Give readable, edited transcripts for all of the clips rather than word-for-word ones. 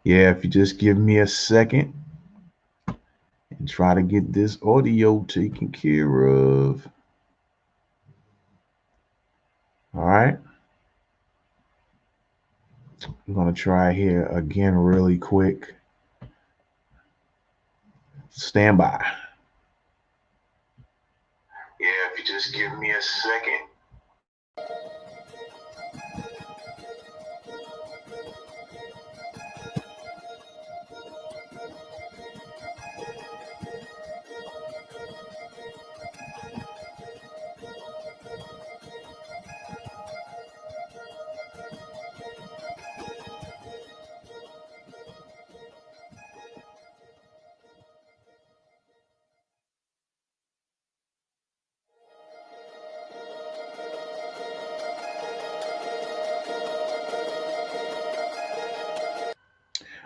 Yeah, if you just give me a second and try to get this audio taken care of. All right. I'm going to try here again really quick. Stand by. Yeah, if you just give me a second.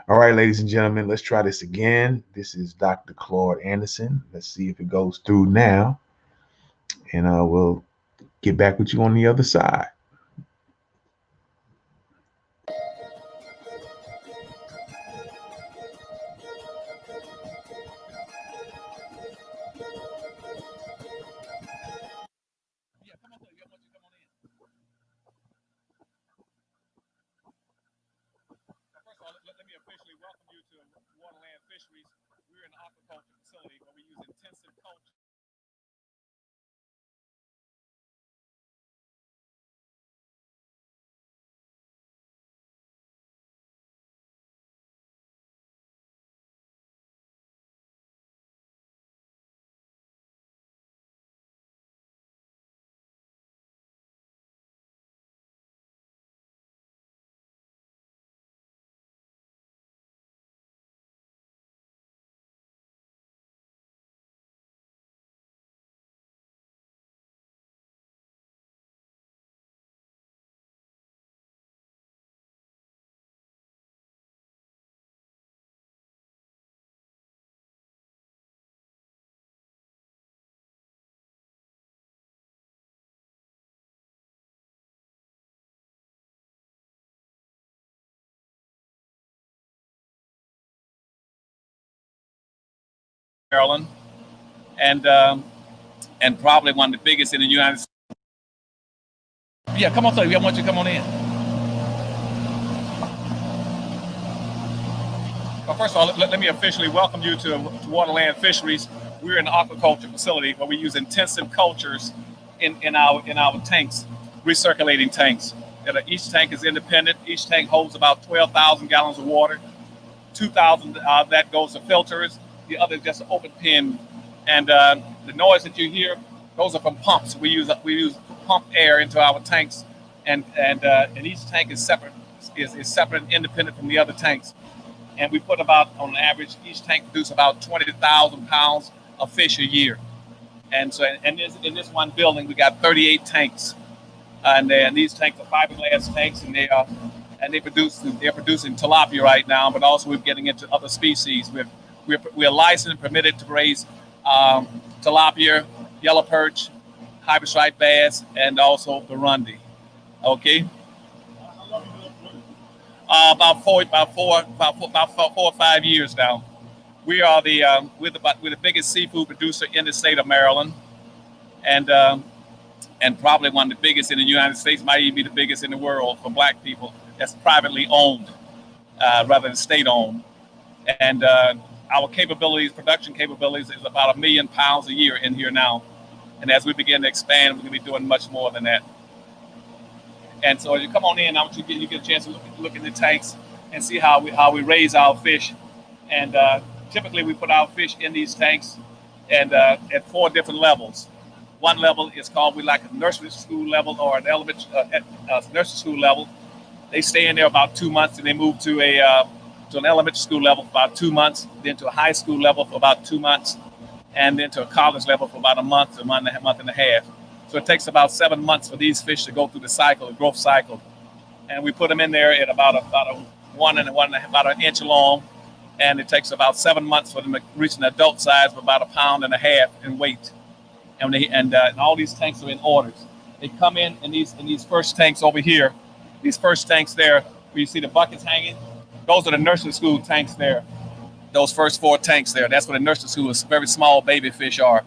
All right, ladies and gentlemen, let's try this again. This is Dr. Claud Anderson. Let's see if it goes through now, and we'll get back with you on the other side. First of all, let me officially welcome you to Waterland Fisheries. We're an aquaculture facility where we use intensive culture. Maryland, and um, and probably one of the biggest in the United States. Yeah, come on, sir. I want you to come on in. Well, first of all, let me officially welcome you to Waterland Fisheries. We're an aquaculture facility where we use intensive cultures in our tanks, recirculating tanks. Each tank is independent. Each tank holds about 12,000 gallons of water. 2,000 that goes to filters. The other is just an open pen. And the noise that you hear, those are from pumps. We use pump air into our tanks, and each tank is separate is separate and independent from the other tanks. And we put about, on average, each tank produces about 20,000 pounds of fish a year. And so, in this one building, we got 38 tanks, and these tanks are fiberglass tanks, they're producing tilapia right now, but also we're getting into other species. We're licensed and permitted to raise tilapia, yellow perch, hybrid striped bass, and also burundi. Okay. About 4 or 5 years now. We're the biggest seafood producer in the state of Maryland, and probably one of the biggest in the United States. Might even be the biggest in the world for Black people. That's privately owned rather than state owned, and our capabilities, production capabilities, is about 1 million pounds a year in here now. And as we begin to expand, we're going to be doing much more than that. And so as you come on in, I want you get a chance to look in the tanks and see how we raise our fish. And typically we put our fish in these tanks and at 4 different levels. One level is called, we like a nursery school level or an nursery school level. They stay in there about 2 months, and they move to an elementary school level for about 2 months, then to a high school level for about 2 months, and then to a college level for about a month, month and a half. So it takes about 7 months for these fish to go through the growth cycle. And we put them in there at about a about an inch long, and it takes about 7 months for them to reach an adult size of about 1.5 pounds in weight. And all these tanks are in orders. They come in these first tanks over here, these first tanks there, where you see the buckets hanging. Those are the nursery school tanks there. Those first 4 tanks there. That's where the nursery school is. Very small baby fish are.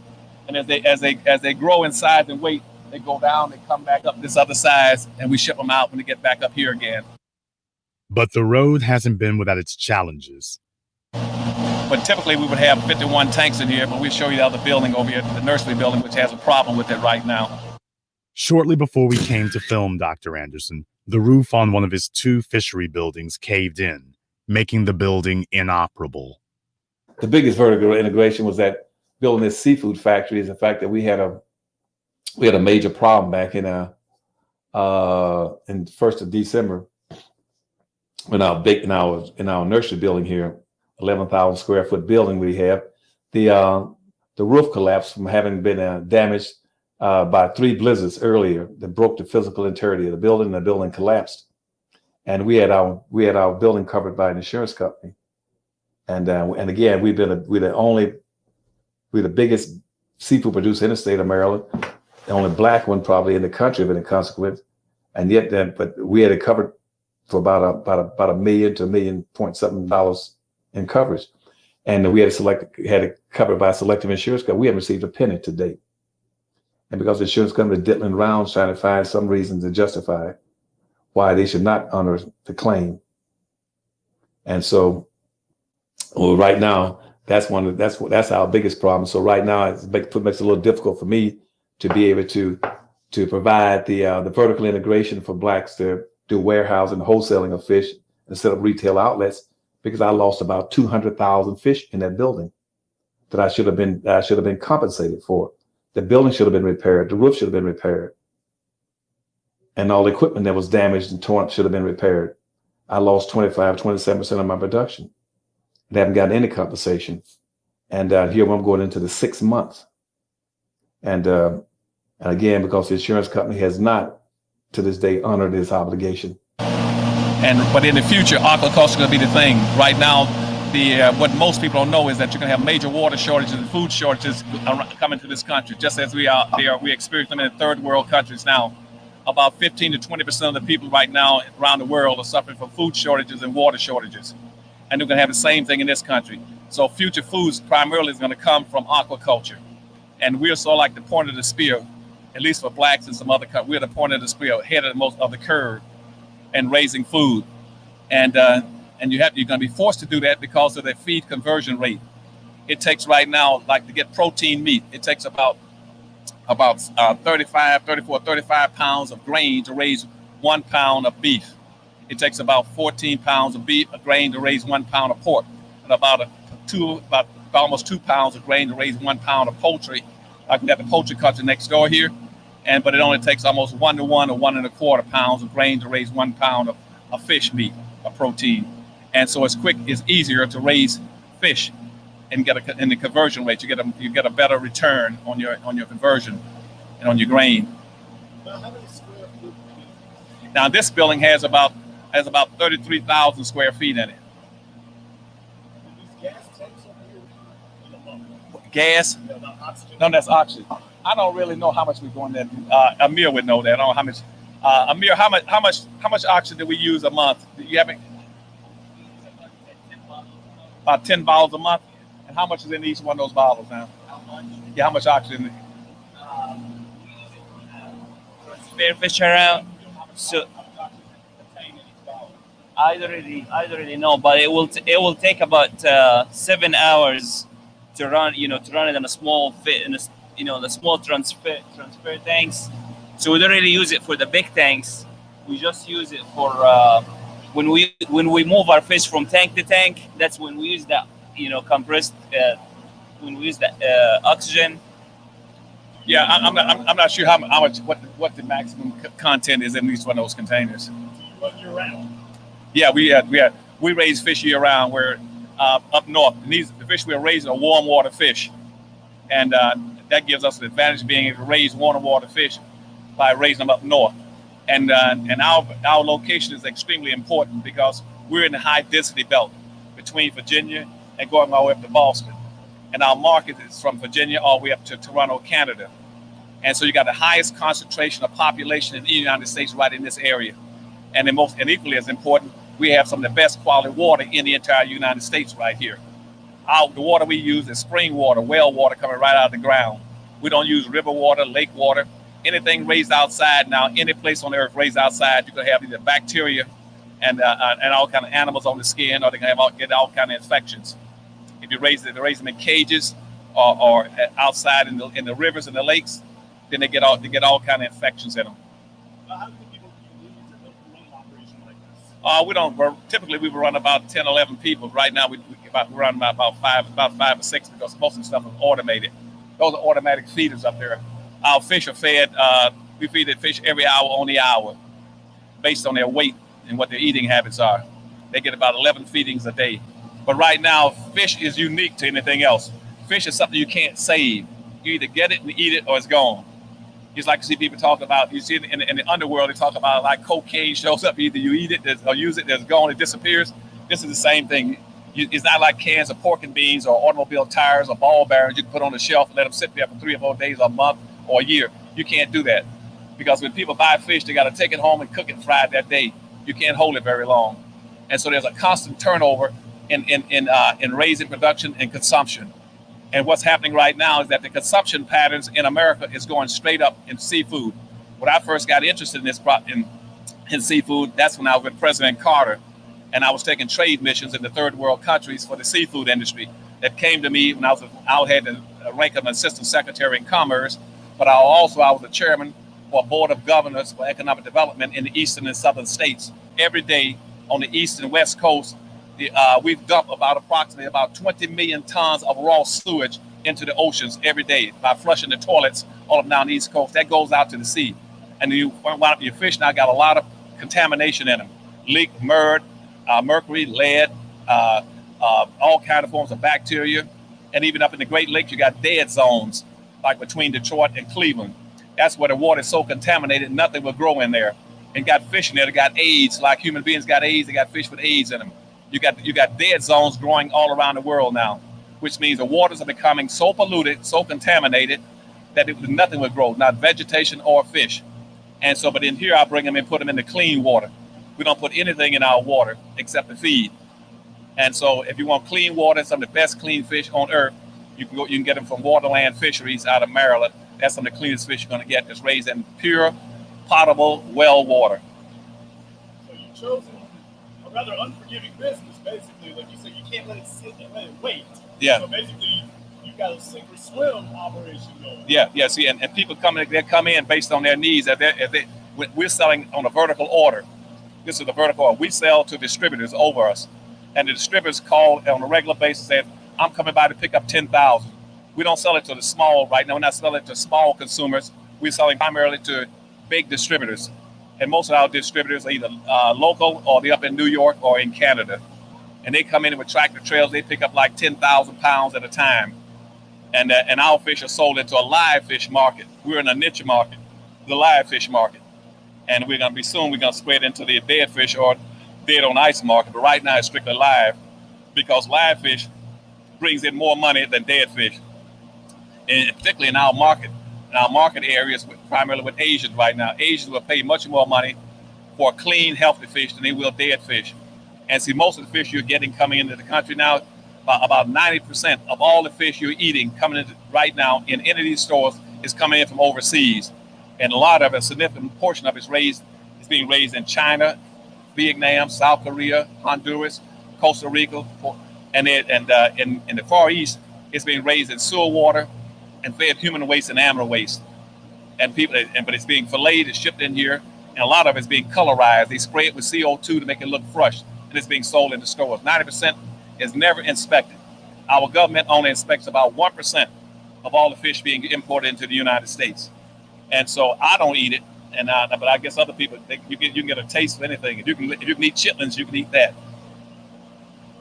And as they grow in size and weight, they go down, they come back up this other size, and we ship them out when they get back up here again. But the road hasn't been without its challenges. But typically we would have 51 tanks in here, but we'll show you the other building over here, the nursery building, which has a problem with it right now. Shortly before we came to film Dr. Anderson, the roof on one of his 2 fishery buildings caved in, making the building inoperable. The biggest vertical integration was that building this seafood factory is the fact that we had a major problem back in the 1st of December when in our nursery building here, 11,000 square foot building we have, the roof collapsed from having been damaged by 3 blizzards earlier that broke the physical integrity of the building, and the building collapsed. And we had our building covered by an insurance company. And again, we're the biggest seafood producer in the state of Maryland, the only black one probably in the country of any consequence. And yet, but we had it covered for about $1 million to $1 million point something in coverage. And we had it covered by a selective insurance company. We haven't received a penny to date. And because the insurance company is diddling around trying to find some reason to justify why they should not honor the claim. And so, right now, that's our biggest problem. So right now, it makes it a little difficult for me to be able to provide the vertical integration for blacks to do warehousing and wholesaling of fish instead of retail outlets, because I lost about 200,000 fish in that building that I should have been compensated for. The building should have been repaired. The roof should have been repaired. And all the equipment that was damaged and torn up should have been repaired. I lost 27% of my production. I haven't gotten any compensation. And here I'm going into the 6th month. And again, because the insurance company has not, to this day, honored its obligation. But in the future, aquaculture is going to be the thing. Right now, what most people don't know is that you're going to have major water shortages and food shortages coming to this country, just as we experience them in 3rd world countries now. About 15 to 20% of the people right now around the world are suffering from food shortages and water shortages. And they're going to have the same thing in this country. So future foods primarily is going to come from aquaculture. And we're sort of like the point of the spear, at least for blacks and some other countries. We're the point of the spear, head of the curve in raising food. And you're going to be forced to do that because of the feed conversion rate. It takes right now, like to get protein meat, it takes about 35 pounds of grain to raise 1 pound of beef. It takes about 14 pounds of grain to raise 1 pound of pork, and about almost 2 pounds of grain to raise 1 pound of poultry. I can get the poultry culture next door here, but it only takes almost 1 to 1 or 1 1/4 pounds of grain to raise 1 pound of fish meat, of protein. And so it's easier to raise fish and get in the conversion rate. You get a better return on your conversion and on your grain. Now, how many square feet? Now this building has about 33,000 square feet in it. These gas tanks up here? Gas? Oxygen. No, that's oxygen. I don't really know how much we're going there. Amir would know that. I don't know how much. Amir, how much oxygen do we use a month? You haven't. About 10 bottles a month. And how much is in each one of those bottles now? How much? Yeah, how much oxygen? Transfer fish around. So I don't really know, but it will take about 7 hours to run it in a small the small transfer tanks. So we don't really use it for the big tanks. We just use it for when we move our fish from tank to tank. That's when we use that compressed when we use that oxygen. Yeah, I'm not sure how much what the maximum content is in each one of those containers. But year round. Yeah, we raise fish year round. We're up north. And the fish we're raising are warm water fish, and that gives us an advantage of being able to raise warm water fish by raising them up north. And our location is extremely important because we're in the high density belt between Virginia and going all the way up to Boston. And our market is from Virginia all the way up to Toronto, Canada. And so you got the highest concentration of population in the United States right in this area. And equally as important, we have some of the best quality water in the entire United States right here. The water we use is spring water, well water coming right out of the ground. We don't use river water, lake water, anything raised outside. Now, any place on the earth raised outside, you can have either bacteria and all kind of animals on the skin, or they can get all kind of infections. If you raise them in cages or outside in the rivers and the lakes, then they get all kind of infections in them. How many people do you need to help run an operation like this? Typically we run about 10, 11 people. Right now we run about five or six, because most of the stuff is automated. Those are automatic feeders up there. Our fish are fed. We feed the fish every hour on the hour, based on their weight and what their eating habits are. They get about 11 feedings a day. But right now, fish is unique to anything else. Fish is something you can't save. You either get it and eat it, or it's gone. It's like you see people talk about, you see in the underworld, they talk about like cocaine shows up, either you eat it or use it, it's gone, it disappears. This is the same thing. It's not like cans of pork and beans or automobile tires or ball bearings you can put on the shelf and let them sit there for 3 or 4 days, a month, or a year. You can't do that, because when people buy fish, they got to take it home and cook it and fry it that day. You can't hold it very long. And so there's a constant turnover in raising, production, and consumption. And what's happening right now is that the consumption patterns in America is going straight up in seafood. When I first got interested in this in seafood, that's when I was with President Carter, and I was taking trade missions in the third world countries for the seafood industry. That came to me when I had the rank of an assistant secretary in commerce, but I was the chairman for a board of governors for economic development in the eastern and southern states. Every day on the east and west coast, we've dumped approximately about 20 million tons of raw sewage into the oceans every day by flushing the toilets all up down the east coast. That goes out to the sea. And your fish now got a lot of contamination in them. Leak, mercury, lead, all kinds of forms of bacteria. And even up in the Great Lakes, you got dead zones, like between Detroit and Cleveland. That's where the water is so contaminated, nothing will grow in there. And got fish in there that got AIDS, like human beings got AIDS, they got fish with AIDS in them. You got dead zones growing all around the world now, which means the waters are becoming so polluted, so contaminated, that nothing will grow, not vegetation or fish. And so, but in here, I bring them and put them in the clean water. We don't put anything in our water except the feed. And so if you want clean water, some of the best clean fish on earth, you can get them from Waterland Fisheries out of Maryland. That's some of the cleanest fish you're going to get. It's raised in pure, potable well water. So you've chosen a rather unforgiving business, basically. Like you said, you can't let it sit and let it wait. Yeah. So basically, you've got a sink or swim operation going. Yeah. See, and people come in based on their needs. We're selling on a vertical order. This is the vertical order. We sell to distributors over us, and the distributors call on a regular basis, say, "I'm coming by to pick up 10,000." We don't sell it to the small right now. We're not selling it to small consumers. We're selling primarily to big distributors. And most of our distributors are either local, or they're up in New York or in Canada. And they come in with tractor trailers. They pick up like 10,000 pounds at a time. And our fish are sold into a live fish market. We're in a niche market, the live fish market. And we're going to spread into the dead fish or dead on ice market. But right now it's strictly live, because live fish brings in more money than dead fish. And particularly in our market areas, primarily with Asians right now. Asians will pay much more money for clean, healthy fish than they will dead fish. And see, most of the fish you're getting coming into the country now, about 90% of all the fish you're eating coming in right now in any of these stores is coming in from overseas. And a lot of it, a significant portion of it is being raised in China, Vietnam, South Korea, Honduras, Costa Rica, and in the Far East, it's being raised in sewer water and fed human waste and animal waste. But it's being filleted, it's shipped in here, and a lot of it's being colorized. They spray it with CO2 to make it look fresh, and it's being sold in the stores. 90% is never inspected. Our government only inspects about 1% of all the fish being imported into the United States. And so I don't eat it, but I guess other people, you can get a taste of anything. If you can eat chitlins, you can eat that.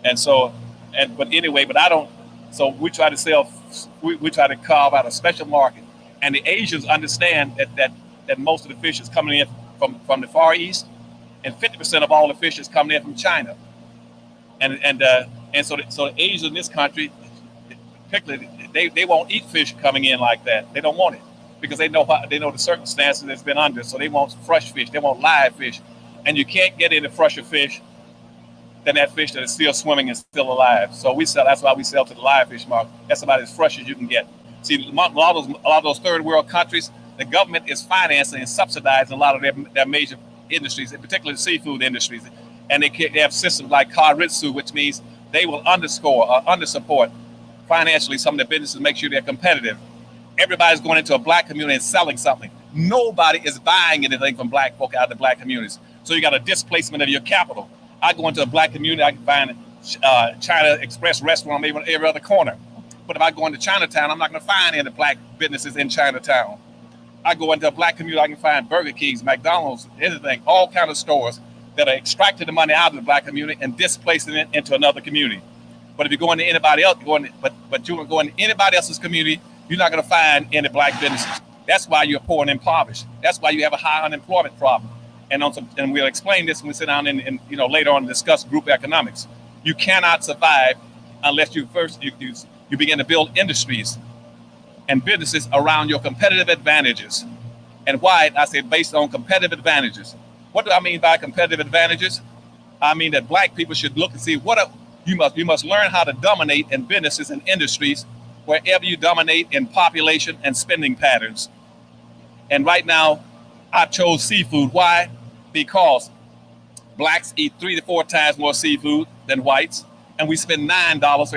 But I don't. So we try to sell. We try to carve out a special market, and the Asians understand that most of the fish is coming in from the Far East, and 50% of all the fish is coming in from China. So the Asians in this country, particularly, they won't eat fish coming in like that. They don't want it, because they know the circumstances it's been under. So they want fresh fish. They want live fish, and you can't get any fresher fish than that fish that is still swimming and still alive. So we sell. That's why we sell to the live fish market. That's about as fresh as you can get. See, a lot of those third world countries, the government is financing and subsidizing a lot of their major industries, in particular the seafood industries, and they have systems like Karitsu, which means they will undersupport financially some of the businesses, make sure they're competitive. Everybody's going into a black community and selling something. Nobody is buying anything from black folk out of the black communities. So you got a displacement of your capital. I go into a black community, I can find a China Express restaurant maybe on every other corner. But if I go into Chinatown, I'm not going to find any black businesses in Chinatown. I go into a black community, I can find Burger Kings, McDonald's, anything, all kind of stores that are extracting the money out of the black community and displacing it into another community. But if you go into anybody else, but you go into anybody else's community, you're not going to find any black businesses. That's why you're poor and impoverished. That's why you have a high unemployment problem. And we'll explain this when we sit down and later on discuss group economics. You cannot survive unless you begin to build industries and businesses around your competitive advantages. And why? I say based on competitive advantages. What do I mean by competitive advantages? I mean that black people should look and see you must learn how to dominate in businesses and industries wherever you dominate in population and spending patterns. And right now, I chose seafood. Why? Because blacks eat 3 to 4 times more seafood than whites, and we spend $9 for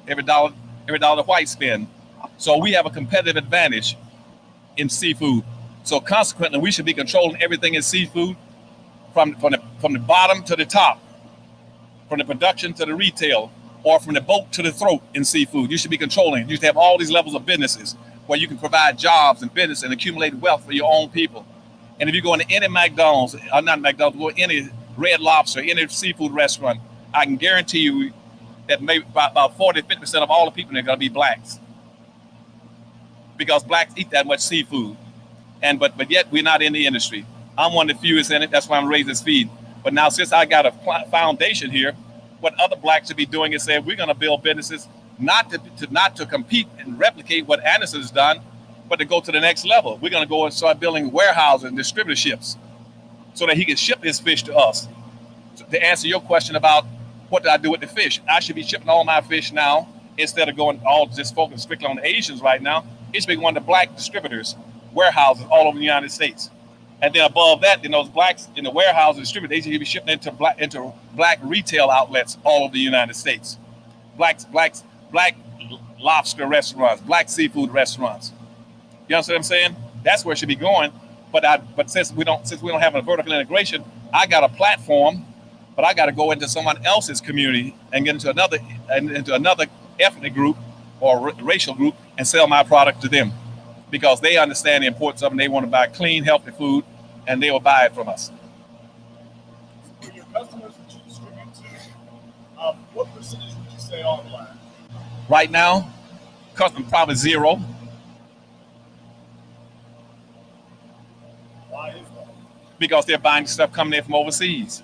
every dollar whites spend. So we have a competitive advantage in seafood. So consequently, we should be controlling everything in seafood from the bottom to the top, from the production to the retail, or from the boat to the throat in seafood. You should be controlling it. You should have all these levels of businesses where you can provide jobs and business and accumulate wealth for your own people. And if you go into any McDonald's, or not McDonald's, go any Red Lobster, any seafood restaurant, I can guarantee you that maybe about 40-50% of all the people are going to be blacks, because blacks eat that much seafood. But yet we're not in the industry. I'm one of the fewest in it. That's why I'm raising this feed. But now, since I got a foundation here, what other blacks should be doing is saying we're going to build businesses not to compete and replicate what Anderson has done, but to go to the next level. We're going to go and start building warehouses and distributorships so that he can ship his fish to us. So to answer your question about what do I do with the fish, I should be shipping all my fish now instead of going all just focused strictly on the Asians right now. It should be one of the black distributors, warehouses all over the United States. And then above that, those blacks in the warehouse and distributors, they should be shipping into black retail outlets all over the United States. Black lobster restaurants, black seafood restaurants. You understand what I'm saying? That's where it should be going. But since we don't have a vertical integration, I got a platform, but I got to go into someone else's community and get into another ethnic group or racial group and sell my product to them, because they understand the importance of it and they want to buy clean, healthy food, and they will buy it from us. For your customers that you distribute to, what percentage would you say are black? Right now, custom probably 0. Why is that? Because they're buying stuff coming in from overseas.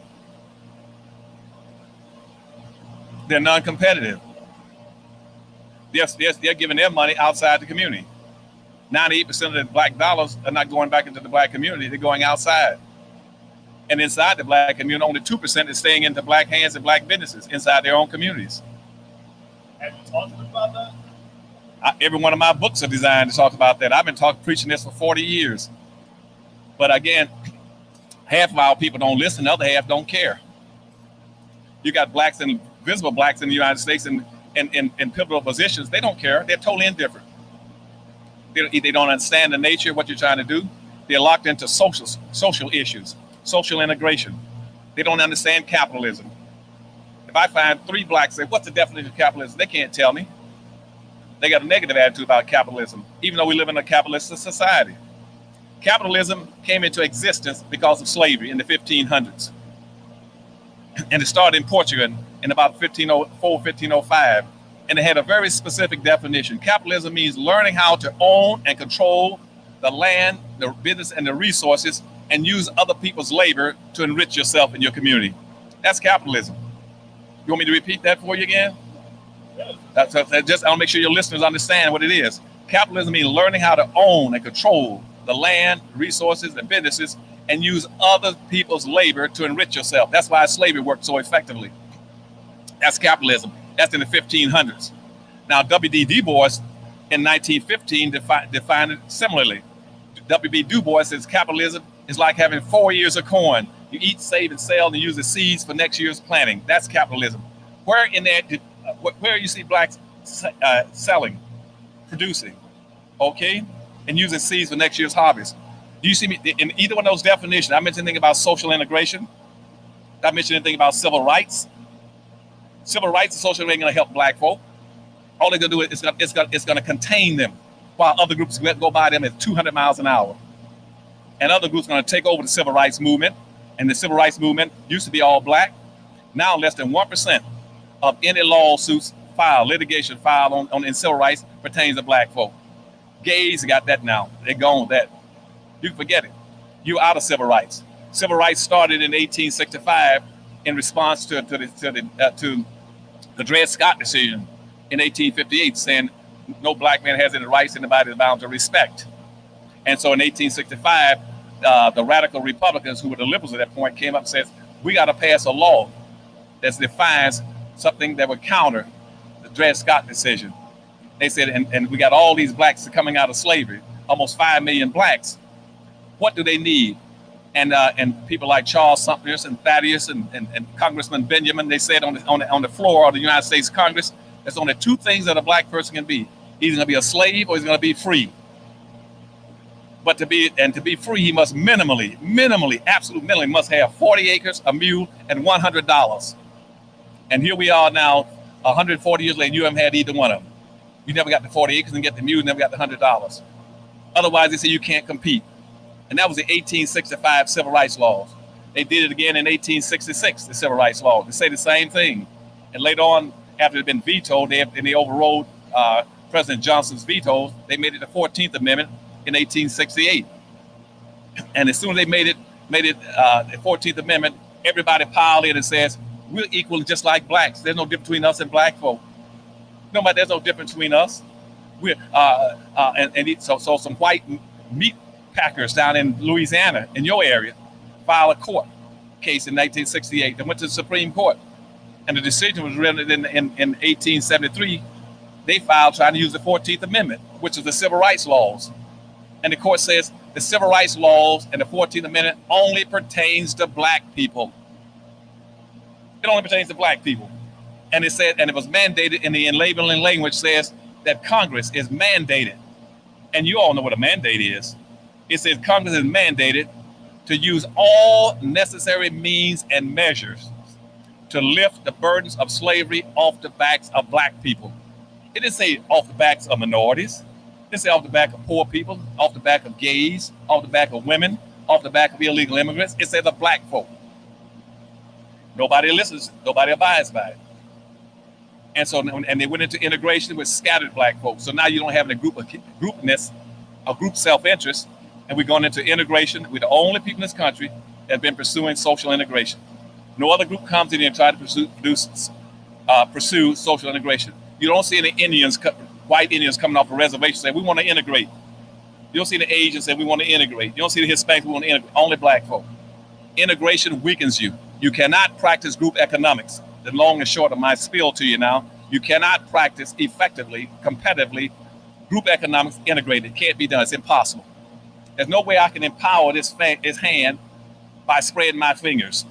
They're non-competitive. They're giving their money outside the community. 98% of the black dollars are not going back into the black community. They're going outside. And inside the black community, only 2% is staying into black hands and black businesses inside their own communities. Have you talked to them about that? Every one of my books are designed to talk about that. I've been preaching this for 40 years. But again, half of our people don't listen, the other half don't care. You got blacks and visible blacks in the United States in pivotal positions. They don't care. They're totally indifferent. They don't understand the nature of what you're trying to do. They're locked into social issues, social integration. They don't understand capitalism. If I find 3 blacks say, what's the definition of capitalism? They can't tell me. They got a negative attitude about capitalism, even though we live in a capitalist society. Capitalism came into existence because of slavery in the 1500s. And it started in Portugal in about 1504, 1505. And it had a very specific definition. Capitalism means learning how to own and control the land, the business, and the resources, and use other people's labor to enrich yourself and your community. That's capitalism. You want me to repeat that for you again? I'll make sure your listeners understand what it is. Capitalism means learning how to own and control the land, resources, and businesses, and use other people's labor to enrich yourself. That's why slavery worked so effectively. That's capitalism. That's in the 1500s. Now, W.D. Du Bois in 1915 defined it similarly. W.B. Du Bois says capitalism is like having 4 years of corn. You eat, save, and sell, and use the seeds for next year's planting. That's capitalism. Where in that, where you see blacks selling, producing, okay, and using seeds for next year's harvest? Do you see me in either one of those definitions? I mentioned anything about social integration. Did I mention anything about civil rights? Civil rights and social ain't going to help black folk. All they're going to do is it's going to contain them, while other groups go by them at 200 miles an hour. And other groups are going to take over the civil rights movement. And the civil rights movement used to be all black. Now less than 1% of any lawsuits filed, litigation filed in civil rights pertains to black folk. Gays got that now. They're gone with that. You can forget it. You're out of civil rights. Civil rights started in 1865 in response to the Dred Scott decision in 1858, saying no black man has any rights anybody is bound to respect. And so in 1865, the radical Republicans, who were the liberals at that point, came up and said, we got to pass a law that defines something that would counter the Dred Scott decision. They said, and we got all these blacks coming out of slavery, almost 5 million blacks. What do they need? And people like Charles Sumner and Thaddeus and Congressman Benjamin, they said on the floor of the United States Congress, there's only two things that a black person can be. He's going to be a slave or he's going to be free. But to be free, he must absolutely minimally must have 40 acres, a mule, and $100. And here we are now, 140 years later, and you haven't had either one of them. You never got the 40 acres and get the mule, you never got the $100. Otherwise, they say you can't compete. And that was the 1865 civil rights laws. They did it again in 1866, the civil rights laws. They say the same thing. And later on, after it had been vetoed, they overrode President Johnson's vetoes. They made it the 14th Amendment in 1868. And as soon as they made it the 14th Amendment, everybody piled in and says, we're equal just like blacks. There's no difference between us and black folk. There's no difference between us. So some white meat packers down in Louisiana, in your area, filed a court case in 1968 that went to the Supreme Court. And the decision was rendered in 1873. They filed trying to use the 14th Amendment, which is the civil rights laws. And the court says the civil rights laws and the 14th Amendment only pertains to black people. It only pertains to black people. And it said, and it was mandated in the enabling language says that Congress is mandated. And you all know what a mandate is. It says Congress is mandated to use all necessary means and measures to lift the burdens of slavery off the backs of black people. It didn't say off the backs of minorities. It didn't say off the back of poor people, off the back of gays, off the back of women, off the back of illegal immigrants. It said the black folk. Nobody listens, nobody abides by it. And so, and they went into integration with scattered black folks. So now you don't have a groupness, a group self-interest, and we're going into integration. We're the only people in this country that have been pursuing social integration. No other group comes in here and try to pursue social integration. You don't see any white Indians coming off a reservation saying, we want to integrate. You don't see the Asians saying, we want to integrate. You don't see the Hispanics, we want to integrate. Only black folk. Integration weakens you. You cannot practice group economics. The long and short of my spiel to you now, you cannot practice effectively, competitively, group economics integrated. It can't be done. It's impossible. There's no way I can empower this hand by spreading my fingers.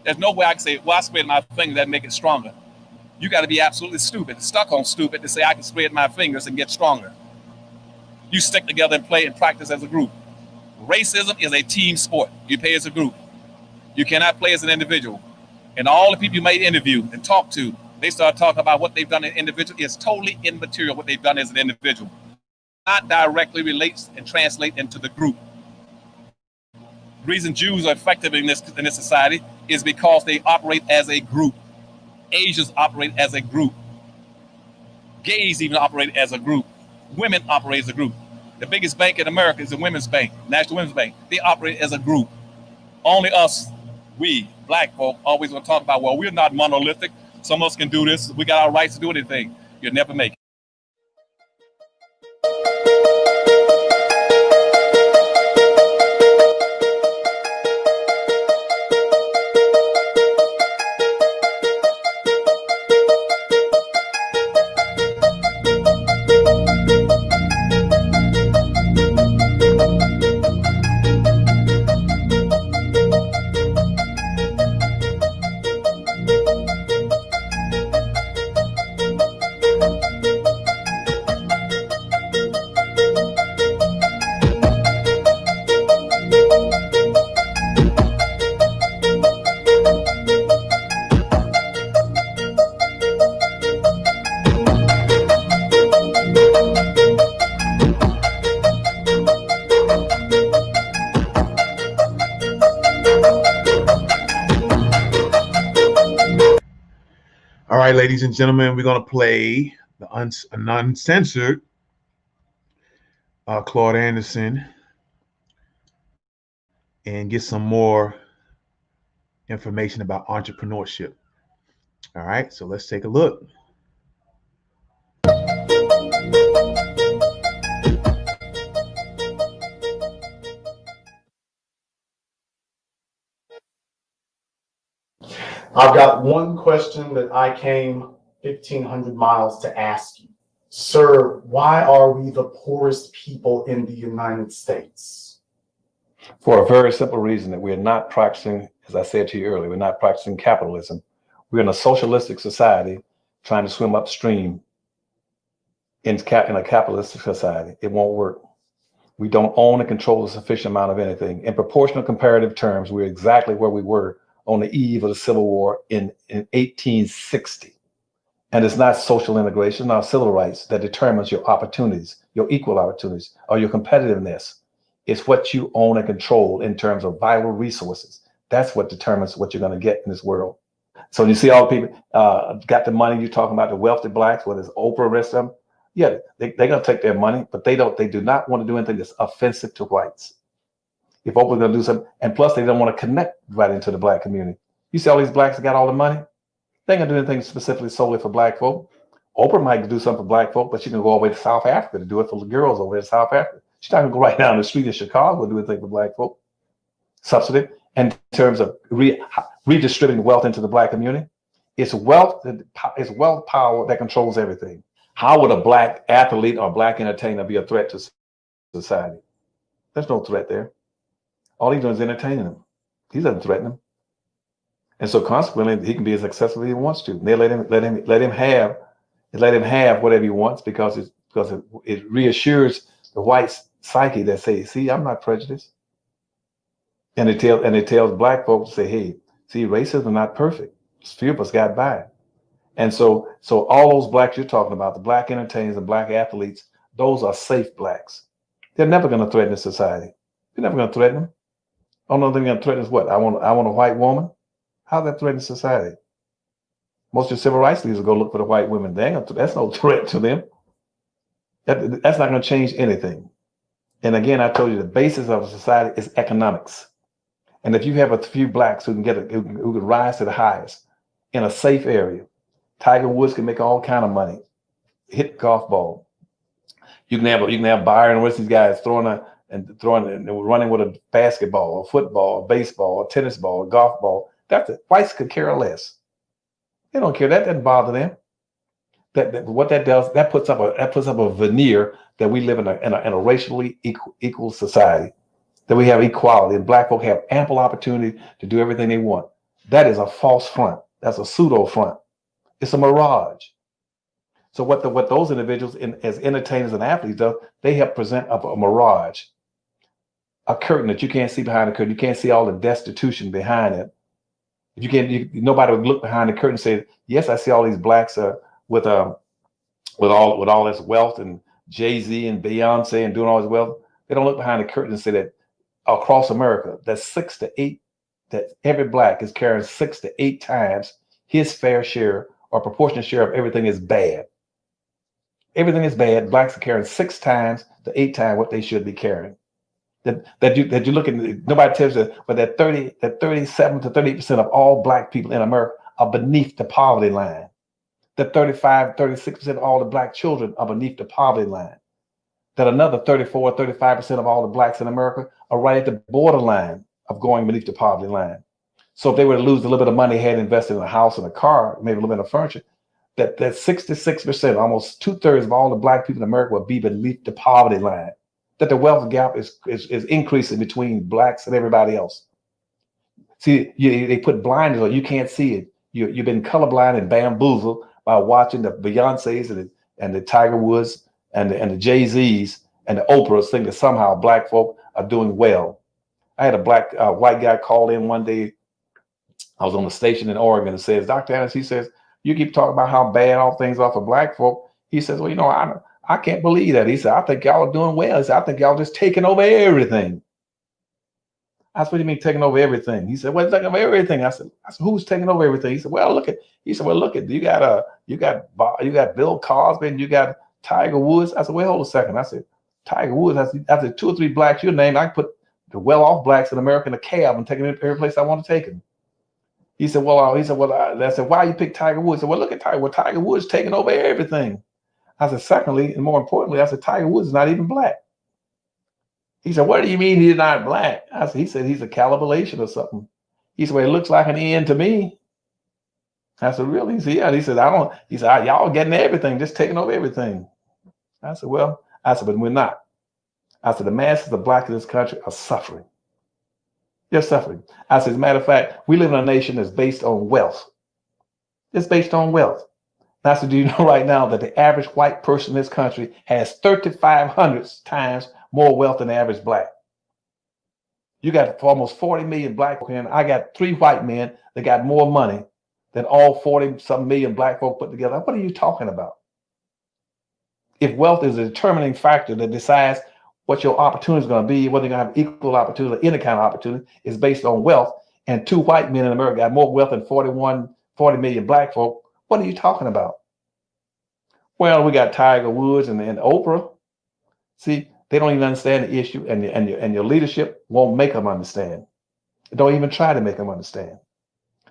There's no way I can say, well, I spread my fingers, that make it stronger. You got to be absolutely stupid, stuck on stupid to say I can spread my fingers and get stronger. You stick together and play and practice as a group. Racism is a team sport. You play as a group. You cannot play as an individual. And all the people you may interview and talk to, they start talking about what they've done as an individual. It's totally immaterial what they've done as an individual. Not directly relates and translate into the group. The reason Jews are effective in this society is because they operate as a group. Asians operate as a group. Gays even operate as a group. Women operate as a group. The biggest bank in America is the Women's Bank, National Women's Bank. They operate as a group. Only us, we, black folk, always want to talk about, well, we're not monolithic. Some of us can do this. We got our rights to do anything. You'll never make it. right, ladies and gentlemen, we're going to play the uncensored Claud Anderson and get some more information about entrepreneurship. All right, so let's take a look. I've got one question that I came 1,500 miles to ask you. Sir, why are we the poorest people in the United States? For a very simple reason, that we're not practicing, as I said to you earlier, we're not practicing capitalism. We're in a socialistic society trying to swim upstream in a capitalistic society. It won't work. We don't own and control a sufficient amount of anything. In proportional comparative terms, we're exactly where we were on the eve of the Civil War in 1860. And it's not social integration, not civil rights that determines your opportunities, your equal opportunities, or your competitiveness. It's what you own and control in terms of vital resources. That's what determines what you're going to get in this world. So you see all the people got the money. You're talking about the wealthy blacks, whether it's Oprah, the rest of them. Yeah, they're going to take their money, but they do not want to do anything that's offensive to whites. If Oprah's going to do something, and plus they don't want to connect right into the black community. You see all these blacks that got all the money? They ain't going to do anything specifically solely for black folk. Oprah might do something for black folk, but she can go all the way to South Africa to do it for the girls over there in South Africa. She's not going to go right down the street in Chicago and do anything for black folk. Subsidy. And in terms of redistributing wealth into the black community, it's wealth power that controls everything. How would a black athlete or black entertainer be a threat to society? There's no threat there. All he's doing is entertaining them. He doesn't threaten them. And so consequently, he can be as successful as he wants to. And they let him have whatever he wants because it reassures the white psyche that say, see, I'm not prejudiced. And it tells black folks to say, hey, see, racism is not perfect. Few of us got by. And so all those blacks you're talking about, the black entertainers and black athletes, those are safe blacks. They're never going to threaten the society. They're never going to threaten them. Only thing they're going to threaten is what? I want a white woman. How's that threaten society? Most of the civil rights leaders will go look for the white women. That's no threat to them. That's not going to change anything. And again, I told you the basis of a society is economics. And if you have a few blacks who can rise to the highest in a safe area, Tiger Woods can make all kind of money, hit golf ball. You can have Byron and the rest of these guys throwing and running with a basketball, a football, a baseball, a tennis ball, a golf ball. Whites could care less. They don't care. That doesn't bother them. What that does, that puts up a veneer that we live in a racially equal society, that we have equality, and black folk have ample opportunity to do everything they want. That is a false front. That's a pseudo front. It's a mirage. So what those individuals as entertainers and athletes do, they help present a mirage, a curtain that you can't see behind the curtain. You can't see all the destitution behind it. Nobody would look behind the curtain and say, yes, I see all these blacks with all this wealth and Jay-Z and Beyonce and doing all this wealth. They don't look behind the curtain and say that across America, that every black is carrying 6 to 8 times his fair share or proportionate share of everything is bad. Everything is bad. Blacks are carrying 6 times to 8 times what they should be carrying. That you look at, nobody tells you, but that 37 to 30% of all black people in America are beneath the poverty line. That 36% of all the black children are beneath the poverty line. That another 35% of all the blacks in America are right at the borderline of going beneath the poverty line. So if they were to lose a little bit of money they had invested in a house and a car, maybe a little bit of furniture, that 66%, almost 2/3 of all the black people in America will be beneath the poverty line. That the wealth gap is increasing between blacks and everybody else. See, they put blinders on. You can't see it. You've been colorblind and bamboozled by watching the Beyoncés and the Tiger Woods and the Jay-Z's and the Oprahs, think that somehow black folk are doing well. I had a white guy call in one day. I was on the station in Oregon and says, Dr. Anderson, he says, you keep talking about how bad all things are for black folk. He says, well, I can't believe that. He said, I think y'all are doing well. He said, I think y'all just taking over everything. I said, what do you mean taking over everything? He said, well, taking over everything. I said, who's taking over everything? He said, well, look at, you got Bill Cosby and you got Tiger Woods. I said, wait, hold a second. I said, Tiger Woods, I said, 2 or 3 blacks you name, I can put the well-off blacks in America in a cab and take them every place I want to take them. I said, why you pick Tiger Woods? I said, well, look at Tiger. Well, Tiger Woods taking over everything. I said, secondly, and more importantly, I said, Tiger Woods is not even black. He said, what do you mean he's not black? He said, he's a calibration or something. He said, well, it looks like an N to me. I said, really? He said, yeah. He said, y'all getting everything, just taking over everything. I said, but we're not. I said, the masses of black in this country are suffering. They're suffering. I said, as a matter of fact, we live in a nation that's based on wealth. It's based on wealth. I said, do you know right now that the average white person in this country has 3,500 times more wealth than the average black? You got almost 40 million black folk here. I got 3 white men that got more money than all 40-some million black folk put together. What are you talking about? If wealth is a determining factor that decides what your opportunity is going to be, whether you're going to have equal opportunity or any kind of opportunity, is based on wealth, and 2 white men in America got more wealth than 40 million black folk, what are you talking about? Well, we got Tiger Woods and Oprah. See, they don't even understand the issue, and your leadership won't make them understand. Don't even try to make them understand.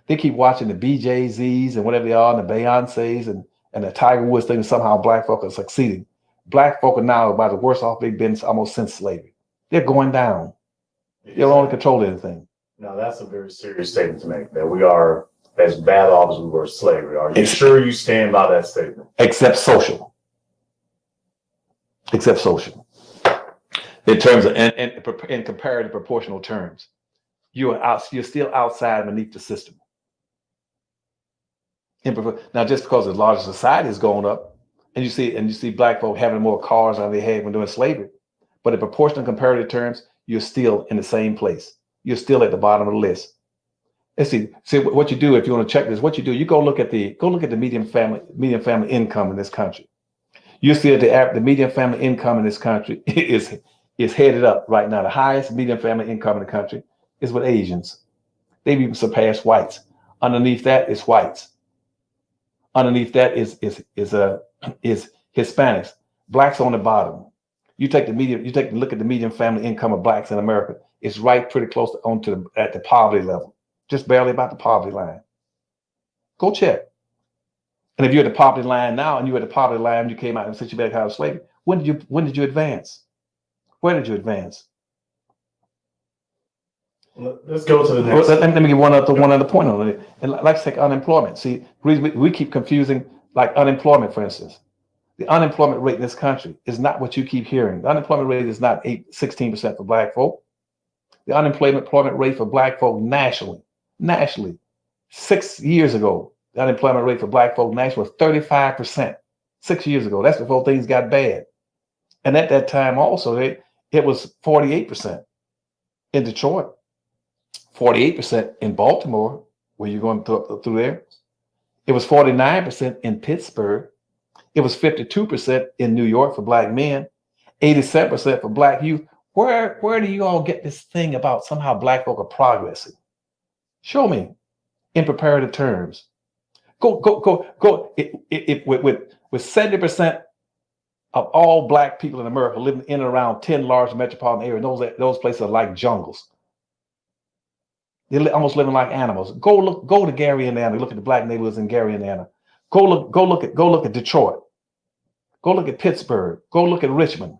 They keep watching the BJZs and whatever they are, and the Beyoncés and the Tiger Woods thinking somehow black folk are succeeding. Black folk are now about the worst off they've been almost since slavery. They're going down. They don't want to control anything. Now, that's a very serious statement to make, that we are as bad off as we were slavery. Are you sure you stand by that statement? Except social. In terms of, in comparative proportional terms, you're still outside beneath the system. Now, just because the larger society has gone up, and you see black folk having more cars than they had when doing slavery, but in proportional comparative terms, you're still in the same place. You're still at the bottom of the list. Let's see what you do if you want to check this. What you do, you go look at the median family income in this country. You see that the median family income in this country is headed up right now. The highest median family income in the country is with Asians. They've even surpassed whites. Underneath that is whites. Underneath that is Hispanics. Blacks on the bottom. You take a look at the median family income of blacks in America. It's right pretty close at the poverty level, just barely about the poverty line. Go check. And if you're at the poverty line now, and you're at the poverty line, you came out and since you back out of slavery, when did you advance? Where did you advance? Let's go to the next. Let me give one other point on it. And let's take unemployment. See, we keep confusing, like unemployment, for instance. The unemployment rate in this country is not what you keep hearing. The unemployment rate is not 16% for black folk. The unemployment rate for black folk nationally, 6 years ago, the unemployment rate for black folk nationally was 35%. 6 years ago, that's before things got bad. And at that time also, it was 48% in Detroit, 48% in Baltimore, where you're going through there. It was 49% in Pittsburgh. It was 52% in New York for black men, 87% for black youth. Where do you all get this thing about somehow black folk are progressing? Show me in comparative terms. Go. With 70% of all black people in America living in and around 10 large metropolitan areas, those places are like jungles. They're almost living like animals. Go to Gary, Indiana. Look at the black neighborhoods in Gary, Indiana. Go look at Detroit. Go look at Pittsburgh. Go look at Richmond.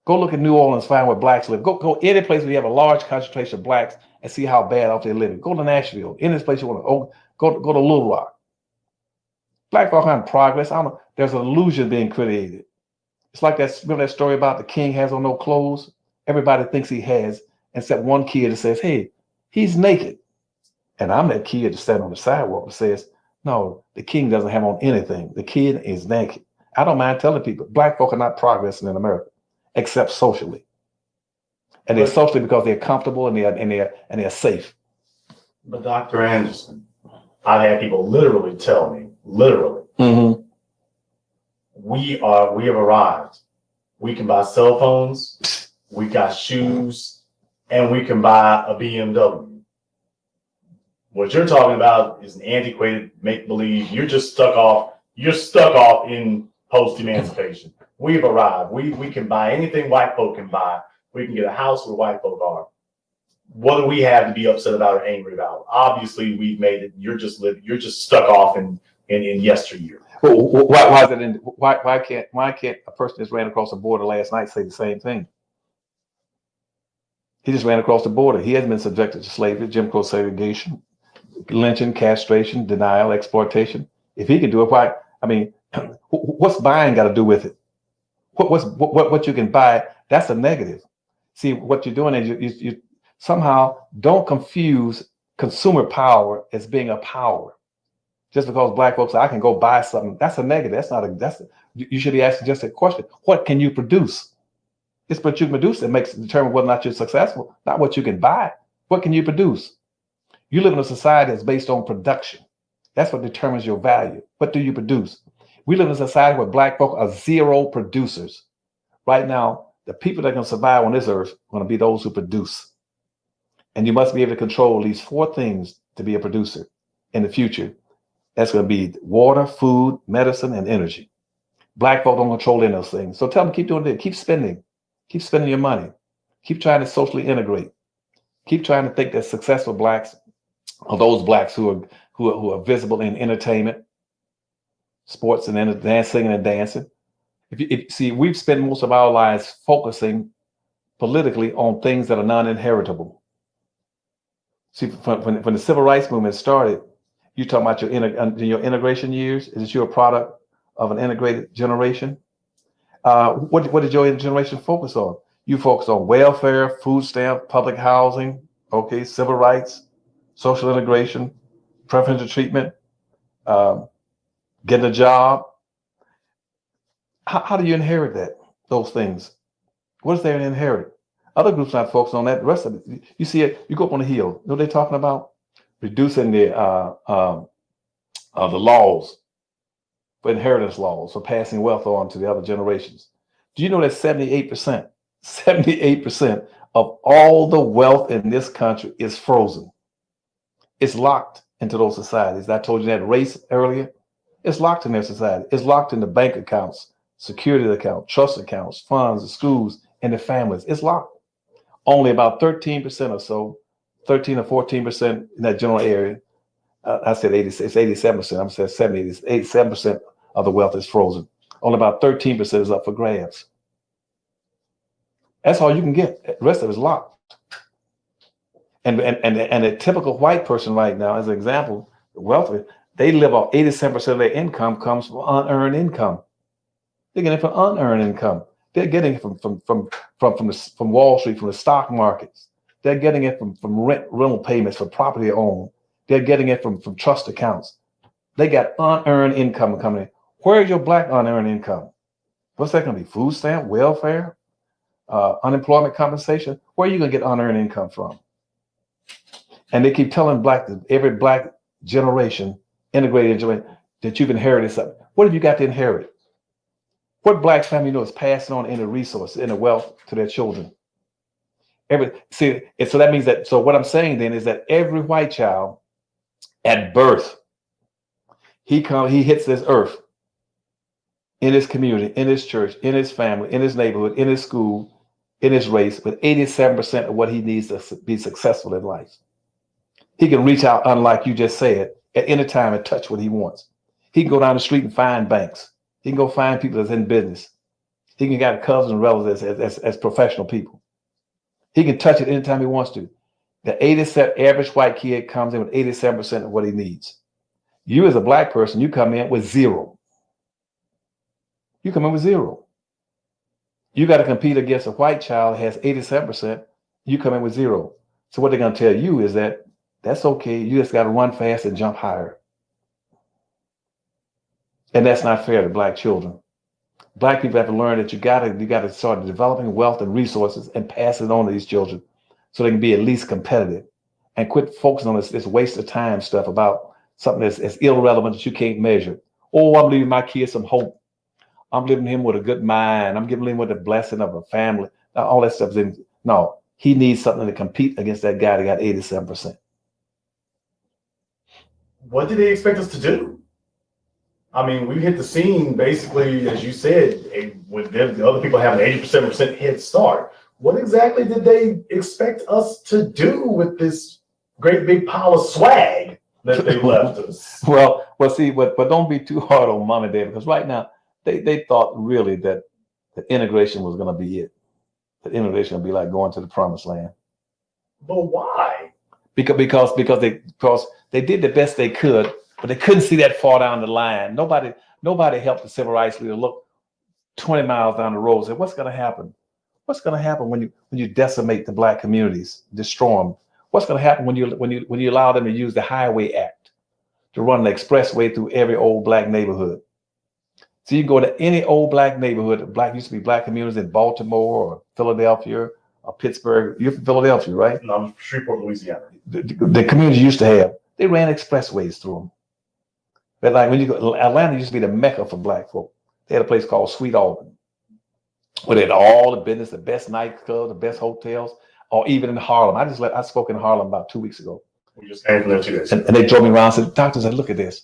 Go look at New Orleans, find where blacks live. Go any place where you have a large concentration of blacks and see how bad off they're living. Go to Nashville. In this place you want to go to Little Rock. Black folk have progress. I don't know. There's an illusion being created. It's like remember that story about the king has on no clothes? Everybody thinks he has, except one kid that says, hey, he's naked. And I'm that kid that stands on the sidewalk and says, no, the king doesn't have on anything. The kid is naked. I don't mind telling people, black folk are not progressing in America, except socially. And they're socially because they're comfortable and they're safe. But Dr. Anderson, I've had people literally tell me, Mm-hmm. we have arrived. We can buy cell phones. We got shoes. and we can buy a BMW. What you're talking about is an antiquated make-believe. You're stuck off in post-emancipation. We've arrived. We can buy anything white folk can buy. We can get a house where white folk are. What do we have to be upset about or angry about? Obviously, we've made it. You're just stuck off in yesteryear. Well, why is it why can't a person that ran across the border last night say the same thing? He just ran across the border. He hasn't been subjected to slavery, Jim Crow segregation, lynching, castration, denial, exploitation. If he can do it, why? I mean, what's buying got to do with it? What you can buy, that's a negative. See, what you're doing is you somehow don't confuse consumer power as being a power. Just because black folks say, I can go buy something, that's a negative. You should be asking just a question. What can you produce? It's what you can produce that makes determine whether or not you're successful, not what you can buy. What can you produce? You live in a society that's based on production. That's what determines your value. What do you produce? We live in a society where black folk are zero producers. Right now, the people that are going to survive on this earth are going to be those who produce. And you must be able to control these 4 things to be a producer in the future. That's going to be water, food, medicine, and energy. Black folk don't control any of those things. So tell them, keep doing it. Keep spending your money. Keep trying to socially integrate. Keep trying to think that successful blacks are those blacks who are visible in entertainment, sports, and singing and dancing. See, we've spent most of our lives focusing politically on things that are non-inheritable. See, when the civil rights movement started, you talking about your integration years. Is you a product of an integrated generation? What did your generation focus on? You focus on welfare, food stamp, public housing, okay, civil rights, social integration, preferential treatment, getting a job. How do you inherit those things? What is there to inherit? Other groups not focused on that. The rest of it, you see it, you go up on the hill. You know what they're talking about? Reducing the laws, for inheritance laws, for passing wealth on to the other generations. Do you know that 78% of all the wealth in this country is frozen? It's locked into those societies. I told you that race earlier. It's locked in their society. It's locked in the bank accounts, security accounts, trust accounts, funds, the schools, and the families. It's locked. Only about 13% or so, 13 or 14% in that general area. I said 80, it's 87%. I'm saying 70, 87% of the wealth is frozen. Only about 13% is up for grabs. That's all you can get. The rest of it is locked. And a typical white person right now, as an example, wealthy, they live off 87% of their income comes from unearned income. They're getting it from unearned income. They're getting it from Wall Street, from the stock markets. They're getting it from rental payments for property owned. They're getting it from trust accounts. They got unearned income coming in. Where is your black unearned income? What's that going to be? Food stamp, welfare, unemployment compensation? Where are you going to get unearned income from? And they keep telling every black generation, integrated generation, that you've inherited something. What have you got to inherit? What black family is passing on any resources, any wealth to their children? So that means that, so what I'm saying then is that every white child at birth, he hits this earth in his community, in his church, in his family, in his neighborhood, in his school, in his race, with 87% of what he needs to be successful in life. He can reach out, unlike you just said, at any time and touch what he wants. He can go down the street and find banks. He can go find people that's in business. He can get cousins and relatives as professional people. He can touch it anytime he wants to. The 87 average white kid comes in with 87% of what he needs. You as a black person, you come in with zero. You come in with zero. You got to compete against a white child that has 87%. You come in with zero. So what they're going to tell you is that that's okay. You just got to run fast and jump higher. And that's not fair to black children. Black people have to learn that you got to start developing wealth and resources and pass it on to these children so they can be at least competitive, and quit focusing on this waste of time stuff about something that's irrelevant that you can't measure. Oh, I'm leaving my kids some hope. I'm leaving him with a good mind. I'm giving him with the blessing of a family. All that stuff's in. No, He needs something to compete against that guy that got 87%. What did they expect us to do? I mean, we hit the scene basically, as you said, with the other people having an 87% head start. What exactly did they expect us to do with this great big pile of swag that they left us? Well, see, but don't be too hard on mom and dad, because right now they thought really that the integration was going to be it. That integration would be like going to the promised land. But why? Because they did the best they could, but they couldn't see that far down the line. Nobody helped the civil rights leader look 20 miles down the road and say, what's going to happen? What's going to happen when you decimate the black communities, destroy them? What's going to happen when you allow them to use the Highway Act to run the expressway through every old black neighborhood? So you can go to any old black neighborhood. Used to be black communities in Baltimore or Philadelphia or Pittsburgh. You're from Philadelphia, right? No, I'm from Shreveport, Louisiana. The communities used to have, they ran expressways through them. But like when you go, Atlanta used to be the mecca for black folk. They had a place called Sweet Albany, where they had all the business, the best nightclubs, the best hotels, or even in Harlem. I spoke in Harlem about 2 weeks ago. We just came from there 2 days. And they drove me around and said, doctor said, look at this.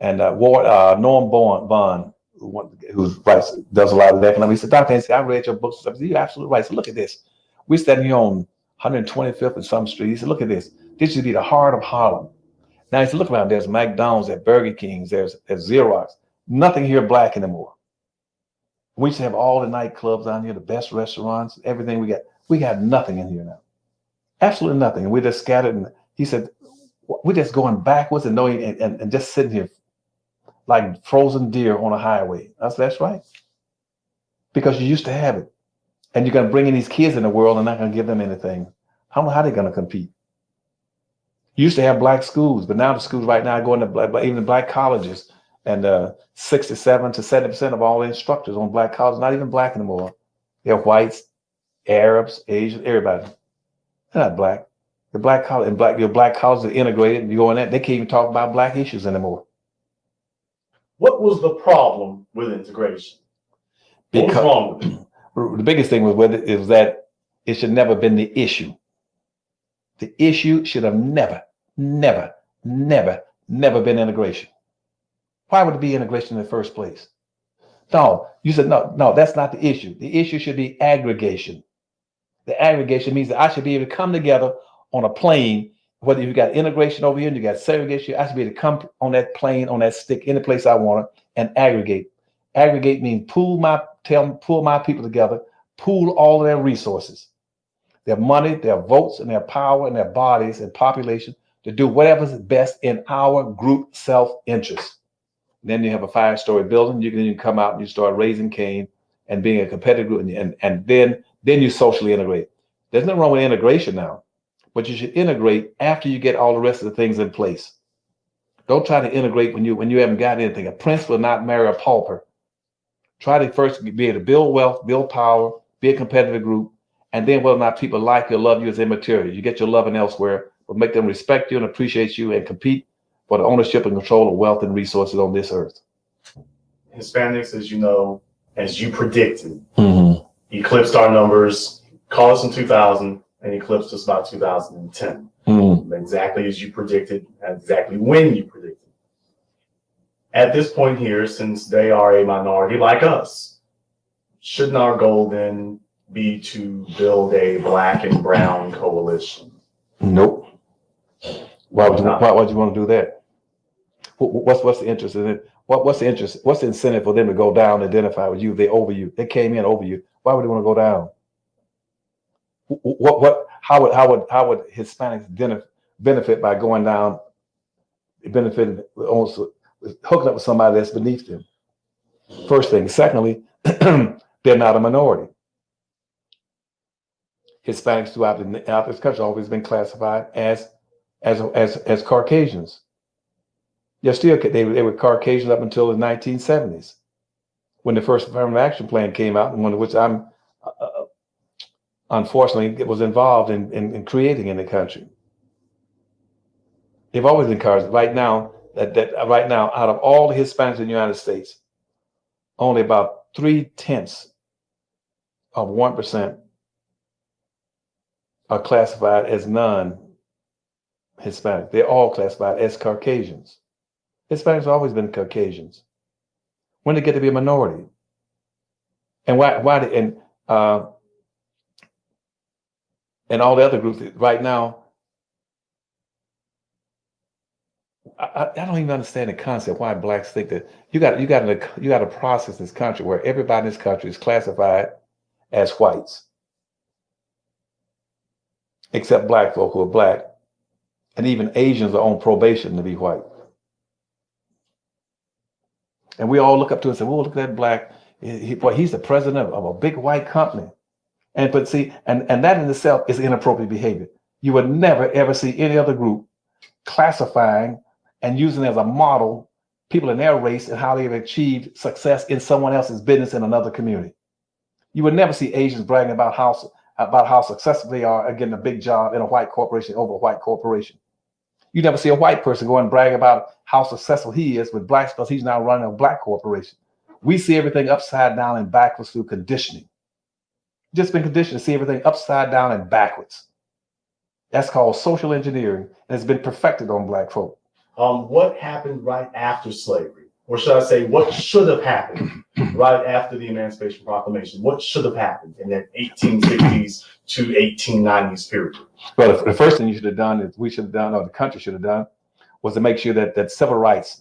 And Norm Bond, who does a lot of economics, he said, doctor, I read your books. I said, you're absolutely right. He said, look at this. We're standing here on 125th and some street. He said, look at this. This should be the heart of Harlem. Now he said, look around. There's McDonald's, there's Burger King's, there's Xerox. Nothing here black anymore. We used to have all the nightclubs down here, the best restaurants, everything we got. We got nothing in here now. Absolutely nothing. And we just scattered. And he said, we're just going backwards and just sitting here like frozen deer on a highway. I said, that's right. Because you used to have it. And you're going to bring in these kids in the world and not going to give them anything. How are they going to compete? You used to have black schools, but now the schools right now are going to even the black colleges. And 67 to 70% of all the instructors on black colleges, not even black anymore. They're whites, Arabs, Asians, everybody. They're not black. The black college and your black colleges are integrated, and you go in there, they can't even talk about black issues anymore. What was the problem with integration? What was wrong with it? The biggest thing was that it should never been the issue. The issue should have never been integration. Why would it be integration in the first place? No, you said, no, that's not the issue. The issue should be aggregation. The aggregation means that I should be able to come together on a plane, whether you got integration over here and you got segregation, I should be able to come on that plane, on that stick, any place I want it, and aggregate. Aggregate means pull my people together, pool all of their resources, their money, their votes, and their power, and their bodies and population to do whatever's best in our group self-interest. Then you have a 5-story building. You can come out and you start raising cane and being a competitive group, and then you socially integrate. There's nothing wrong with integration now, but you should integrate after you get all the rest of the things in place. Don't try to integrate when you haven't got anything. A prince will not marry a pauper. Try to first be able to build wealth, build power, be a competitive group, and then whether or not people like you or love you is immaterial. You get your loving elsewhere, but make them respect you and appreciate you and compete for the ownership and control of wealth and resources on this earth. Hispanics, as you know, as you predicted, eclipsed our numbers, caught us in 2000, and eclipsed us about 2010. Exactly as you predicted, exactly when you predicted. At this point here, since they are a minority like us, shouldn't our goal then be to build a black and brown coalition? Nope. Why would you want to do that? What's the interest in it? What's the interest? What's the incentive for them to go down and identify with you? They over you. They came in over you. Why would they want to go down? How would Hispanics benefit by going down? Benefiting also hooking up with somebody that's beneath them. First thing. Secondly, they're not a minority. Hispanics throughout this country have always been classified as Caucasians. They were Caucasians up until the 1970s, when the first affirmative action plan came out, and one of which I'm unfortunately was involved in creating in the country. They've always been caucasians. Right now, out of all the Hispanics in the United States, only about 0.3% are classified as non-Hispanic. They're all classified as Caucasians. Hispanics have always been Caucasians. When they get to be a minority, and and all the other groups right now, I don't even understand the concept why blacks think that you got a process in this country where everybody in this country is classified as whites, except black folk who are black, and even Asians are on probation to be white. And we all look up to it and say, "Well, look at that black. He's the president of a big white company." And but see, and that in itself is inappropriate behavior. You would never ever see any other group classifying and using as a model people in their race and how they've achieved success in someone else's business in another community. You would never see Asians bragging about how successful they are at getting a big job in a white corporation over a white corporation. You never see a white person go and brag about how successful he is with blacks because he's now running a black corporation. We see everything upside down and backwards through conditioning. Just been conditioned to see everything upside down and backwards. That's called social engineering, and it's been perfected on black folk. What happened right after slavery? Or should I say, what should have happened right after the Emancipation Proclamation? What should have happened in that 1860s to 1890s period? Well, the first thing you should have done, is we should have done, or the country should have done, was to make sure that the civil rights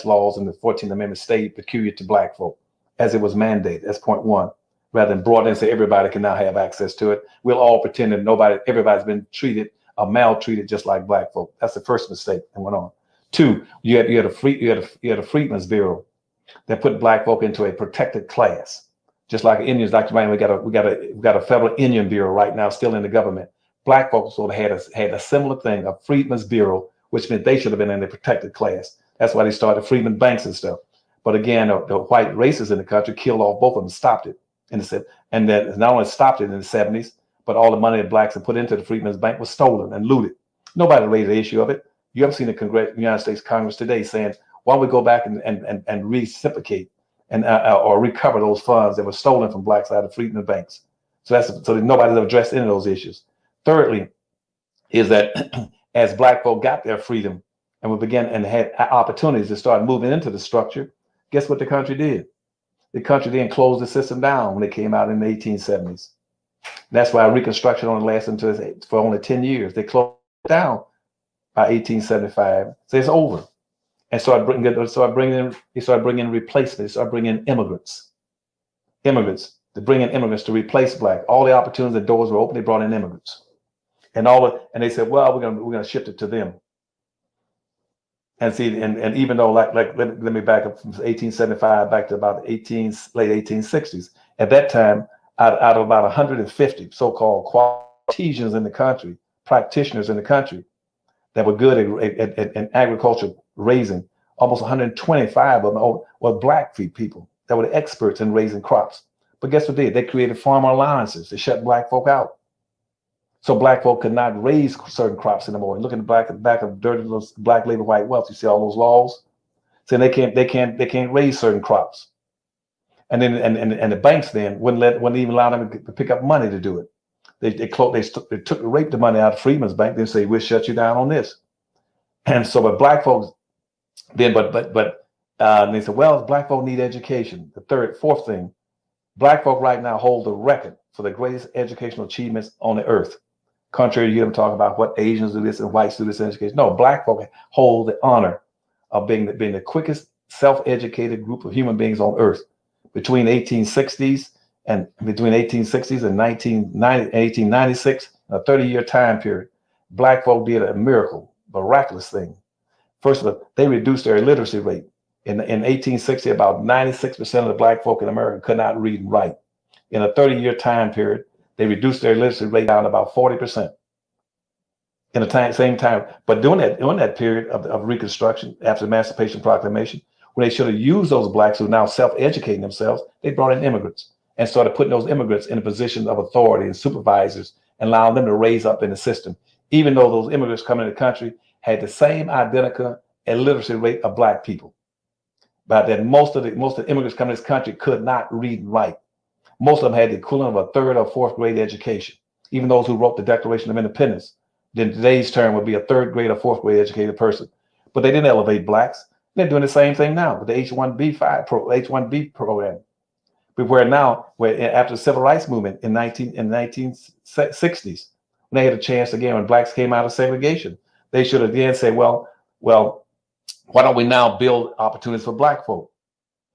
laws in the 14th Amendment stayed peculiar to black folk, as it was mandated. That's point one. Rather than broaden and say everybody can now have access to it. We'll all pretend that everybody's been treated or maltreated just like black folk. That's the first mistake that went on. Two, you had a Freedmen's Bureau that put black folk into a protected class, just like Indians. Dr. Ryan, we got a federal Indian Bureau right now, still in the government. Black folks sort of had a similar thing, a Freedmen's Bureau, which meant they should have been in the protected class. That's why they started Freedmen Banks and stuff. But again, the white racists in the country killed off both of them, stopped it. And that not only stopped it in the 70s, but all the money that blacks had put into the Freedmen's Bank was stolen and looted. Nobody raised the issue of it. You haven't seen the United States Congress today saying, why don't we go back and reciprocate and or recover those funds that were stolen from blacks out of Freedmen's Banks. So that nobody's addressed any of those issues. Thirdly, is that as black folk got their freedom and we began and had opportunities to start moving into the structure, guess what the country did? The country then closed the system down when it came out in the 1870s. That's why Reconstruction only lasted for only 10 years. They closed it down by 1875. So it's over. And started bringing in replacements. They started bringing in immigrants. To bring in immigrants to replace black. All the opportunities and doors were open. They brought in immigrants, and they said, well, we're gonna shift it to them. And see, and even though let me back up from 1875 back to about late 1860s. At that time, out of about 150 so-called Quatesians in the country, practitioners in the country that were good at agriculture raising, almost 125 of them were black people that were the experts in raising crops. But guess what they did? They created farmer alliances to shut black folk out. So black folk could not raise certain crops anymore. Look at the back of dirty little black labor white wealth. You see all those laws saying they can't raise certain crops. And then and the banks then wouldn't even allow them to pick up money to do it. They raped the money out of Freedmen's Bank. They say we'll shut you down on this. And so, but black folks then, they said, well, black folk need education. The fourth thing, black folk right now hold the record for the greatest educational achievements on the earth. Contrary to you, I'm talking about what Asians do this and whites do this in education. No, black folk hold the honor of being the quickest self-educated group of human beings on earth. Between 1860s and 1896, a 30-year time period, black folk did a miraculous thing. First of all, they reduced their illiteracy rate. In 1860, about 96% of the black folk in America could not read and write. In a 30-year time period, they reduced their literacy rate down to about 40%. In the same time, but during that period of Reconstruction, after the Emancipation Proclamation, when they should have used those blacks who are now self-educating themselves, they brought in immigrants and started putting those immigrants in a position of authority and supervisors and allowing them to raise up in the system, even though those immigrants coming to the country had the same identical illiteracy rate of black people. But that most of the immigrants coming to this country could not read and write. Most of them had the equivalent of a third or fourth grade education. even those who wrote the Declaration of Independence, then today's term would be a third grade or fourth grade educated person. But they didn't elevate blacks. They're doing the same thing now with the H-1B program. But where now, where after the Civil Rights Movement in 1960s, when they had a chance again, when blacks came out of segregation, they should have again said, well, why don't we now build opportunities for black folk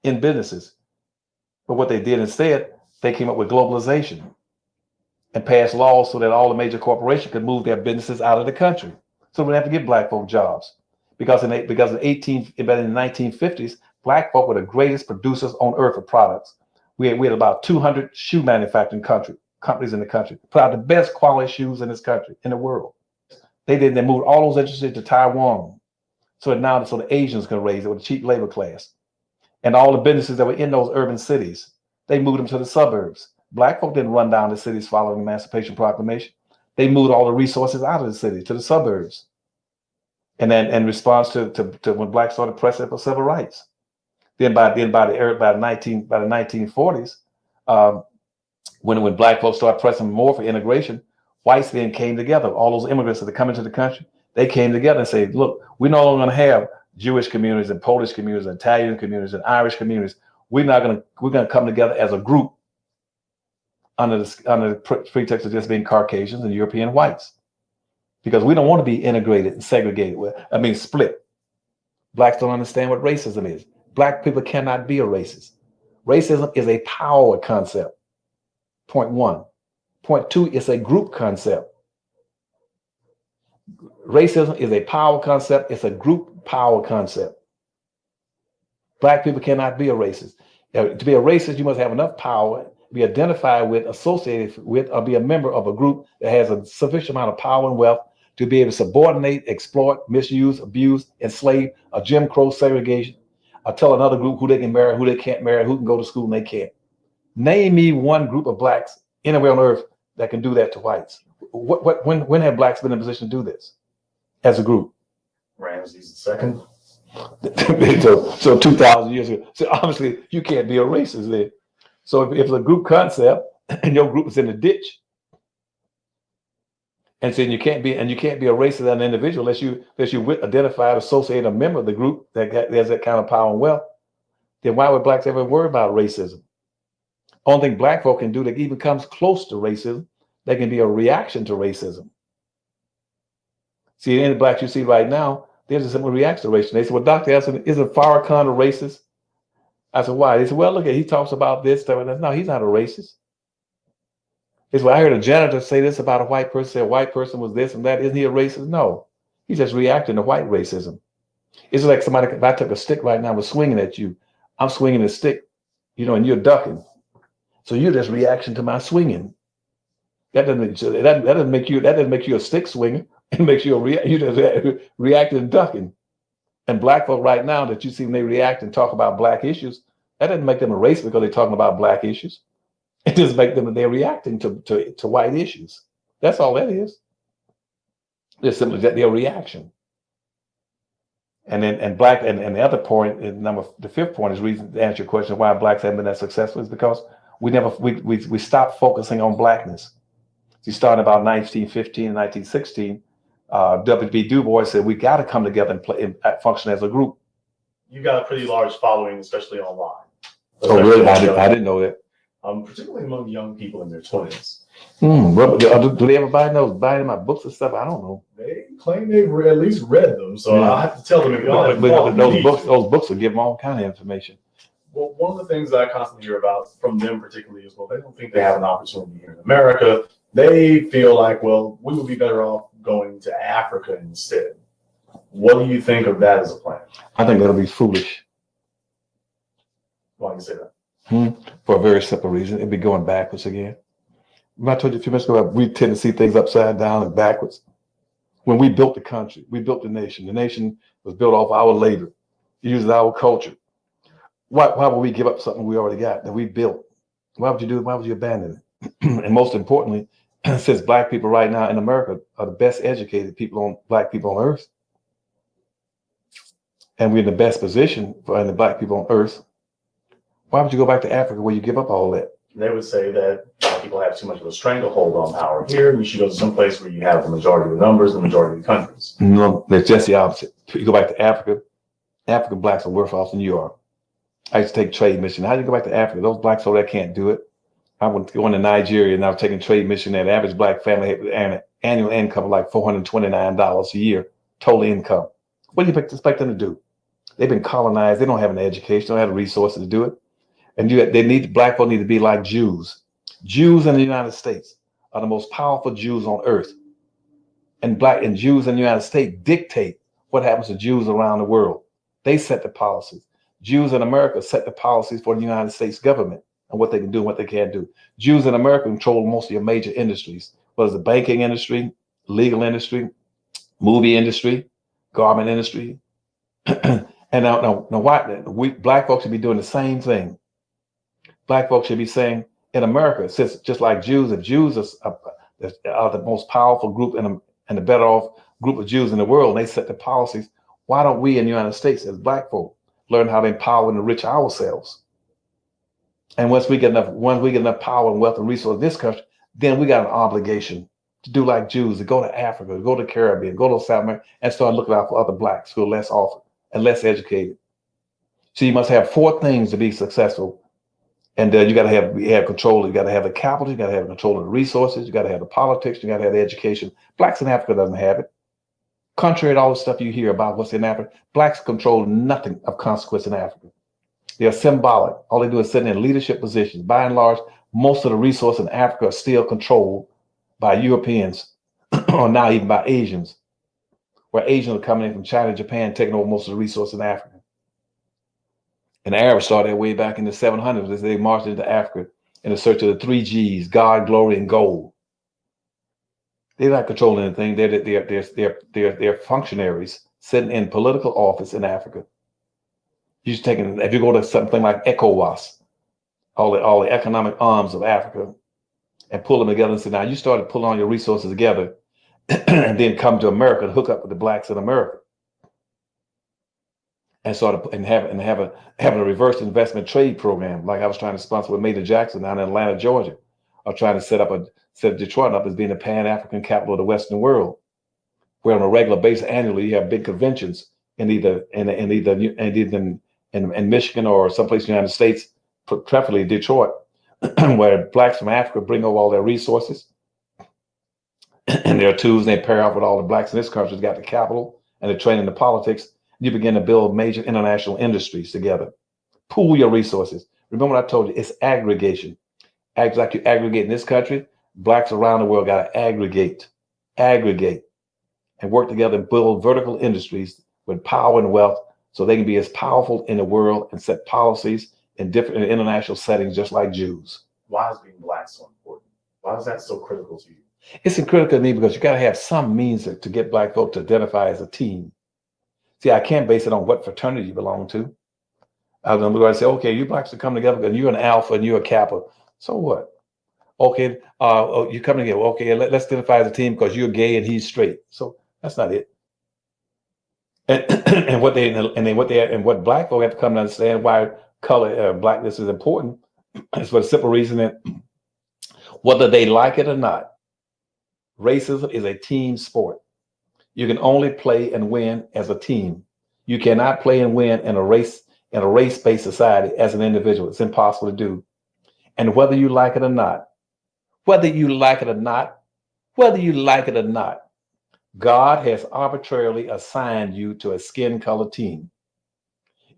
in businesses? But what they did instead, they came up with globalization and passed laws so that all the major corporations could move their businesses out of the country. So we didn't have to give black folk jobs. Because in the 1950s, black folk were the greatest producers on earth of products. We had about 200 shoe manufacturing companies in the country, put out the best quality shoes in this country, in the world. They moved all those industries to Taiwan. So the Asians can raise it with a cheap labor class. And all the businesses that were in those urban cities, they moved them to the suburbs. Black folk didn't run down the cities following the Emancipation Proclamation. They moved all the resources out of the city to the suburbs. And then in response to when blacks started pressing for civil rights. Then by the 1940s, when black folks started pressing more for integration, whites then came together. All those immigrants that are coming to the country, they came together and said, look, we're no longer going to have Jewish communities and Polish communities and Italian communities and Irish communities. We're going to come together as a group under the pretext of just being Caucasians and European whites, because we don't want to be integrated and segregated. Split. Blacks don't understand what racism is. Black people cannot be a racist. Racism is a power concept. Point one. Point two, it's a group concept. Racism is a power concept. It's a group power concept. Black people cannot be a racist. To be a racist, you must have enough power, be identified with, associated with, or be a member of a group that has a sufficient amount of power and wealth to be able to subordinate, exploit, misuse, abuse, enslave, a Jim Crow segregation, or tell another group who they can marry, who they can't marry, who can go to school and they can't. Name me one group of blacks anywhere on earth that can do that to whites. When have blacks been in a position to do this as a group? Ramses II. so 2,000 years ago. So obviously you can't be a racist then. So if it's a group concept and your group is in the ditch, and so you can't be a racist as an individual unless you identified, associate, a member of the group that has that kind of power and wealth, then why would blacks ever worry about racism? Only thing black folk can do that even comes close to racism, they can be a reaction to racism. See, any blacks you see right now, there's a simple reaction to racism. They said, well, Dr. Anderson, isn't Farrakhan a racist? I said, why? They said, well, look, he talks about this, stuff, and that. No, he's not a racist. They said, well, I heard a janitor say this about a white person, say a white person was this and that. Isn't he a racist? No, he's just reacting to white racism. It's like somebody, if I took a stick right now and was swinging at you, I'm swinging a stick, and you're ducking. So you're just reaction to my swinging. That doesn't make you a stick swinger. It makes you you just reacting and ducking. And black folk right now that you see when they react and talk about black issues, that doesn't make them a racist because they're talking about black issues. It just makes them that they're reacting to white issues. That's all that is. It's simply that they're a reaction. And the other point, the fifth point is reason to answer your question why blacks haven't been that successful is because we stopped focusing on blackness. You started about 1915 and 1916. W.B. Du Bois said we got to come together and function as a group. You got a pretty large following, especially online. Oh, really? I didn't know that. Particularly among young people in their 20s. Well, do they ever buy my books and stuff? I don't know. They claim they've at least read them, so I'll have to tell them if you don't. But those books will give them all kind of information. Well, one of the things that I constantly hear about from them particularly is, well, they don't think they have an opportunity here in America. They feel like, well, we would be better off going to Africa instead. What do you think of that as a plan? I think that'll be foolish. Why do you say that? For a very simple reason. It'd be going backwards again. I told you a few minutes ago, we tend to see things upside down and backwards. When we built the country, we built the nation. The nation was built off our labor, using our culture. Why would we give up something we already got that we built? Why would you abandon it? And most importantly, since black people right now in America are the best educated black people on earth, and we're in the best position for the black people on earth, why would you go back to Africa where you give up all that? They would say that people have too much of a stranglehold on power here. You should go to some place where you have the majority of the numbers, the majority of the countries. No, it's just the opposite. You go back to Africa, African blacks are worse off than you are. I used to take trade mission. How do you go back to Africa? Those blacks over there can't do it. I went going to Nigeria and I was taking trade mission, and the average black family had an annual income of like $429 a year, total income. What do you expect them to do? They've been colonized. They don't have an education, don't have the resources to do it. And black folk need to be like Jews. Jews in the United States are the most powerful Jews on earth. And Jews in the United States dictate what happens to Jews around the world. They set the policies. Jews in America set the policies for the United States government and what they can do and what they can't do. Jews in America control most of your major industries, whether it's the banking industry, legal industry, movie industry, garment industry. And now black folks should be doing the same thing. Black folks should be saying in America, since just like Jews, if Jews are the most powerful group and the better off group of Jews in the world, and they set the policies, why don't we in the United States as black folk learn how to empower and enrich ourselves? And once we get enough power and wealth and resources in this country, then we got an obligation to do like Jews, to go to Africa, to go to the Caribbean, go to South America, and start looking out for other blacks who are less off and less educated. So you must have 4 things to be successful. And you got to have control. You got to have the capital. You got to have control of the resources. You got to have the politics. You got to have the education. Blacks in Africa doesn't have it. Contrary to all the stuff you hear about what's in Africa, blacks control nothing of consequence in Africa. They are symbolic. All they do is sit in leadership positions. By and large, most of the resources in Africa are still controlled by Europeans or now even by Asians, where Asians are coming in from China, Japan, taking over most of the resources in Africa. And the Arabs started way back in the 700s as they marched into Africa in the search of the 3 Gs, God, glory, and gold. They're not controlling anything. They're functionaries sitting in political office in Africa. If you go to something like ECOWAS, all the economic arms of Africa, and pull them together and say, now you started pulling all your resources together and then come to America and hook up with the blacks in America. And having a reverse investment trade program, like I was trying to sponsor with Major Jackson down in Atlanta, Georgia, or trying to set Detroit up as being the Pan-African capital of the Western world, where on a regular basis annually you have big conventions in Michigan or someplace in the United States, preferably Detroit, where blacks from Africa bring over all their resources and their tools, and they pair off with all the blacks in this country who's got the capital and the training, the politics. You begin to build major international industries together. Pool your resources. Remember what I told you, it's aggregation. Act like you aggregate in this country, blacks around the world got to aggregate, and work together and build vertical industries with power and wealth so they can be as powerful in the world and set policies in different international settings, just like Jews. Why is being black so important? Why is that so critical to you? It's critical to me because you got to have some means to get black folk to identify as a team. See, I can't base it on what fraternity you belong to. I'm going to say, okay, you blacks are coming together and you're an alpha and you're a kappa. So what? Okay, you come together. Okay, let's identify as a team because you're gay and he's straight. So that's not it. And what black folk have to come to understand why blackness is important is for the simple reason that whether they like it or not, racism is a team sport. You can only play and win as a team. You cannot play and win in a race-based society as an individual. It's impossible to do. And whether you like it or not, God has arbitrarily assigned you to a skin color team.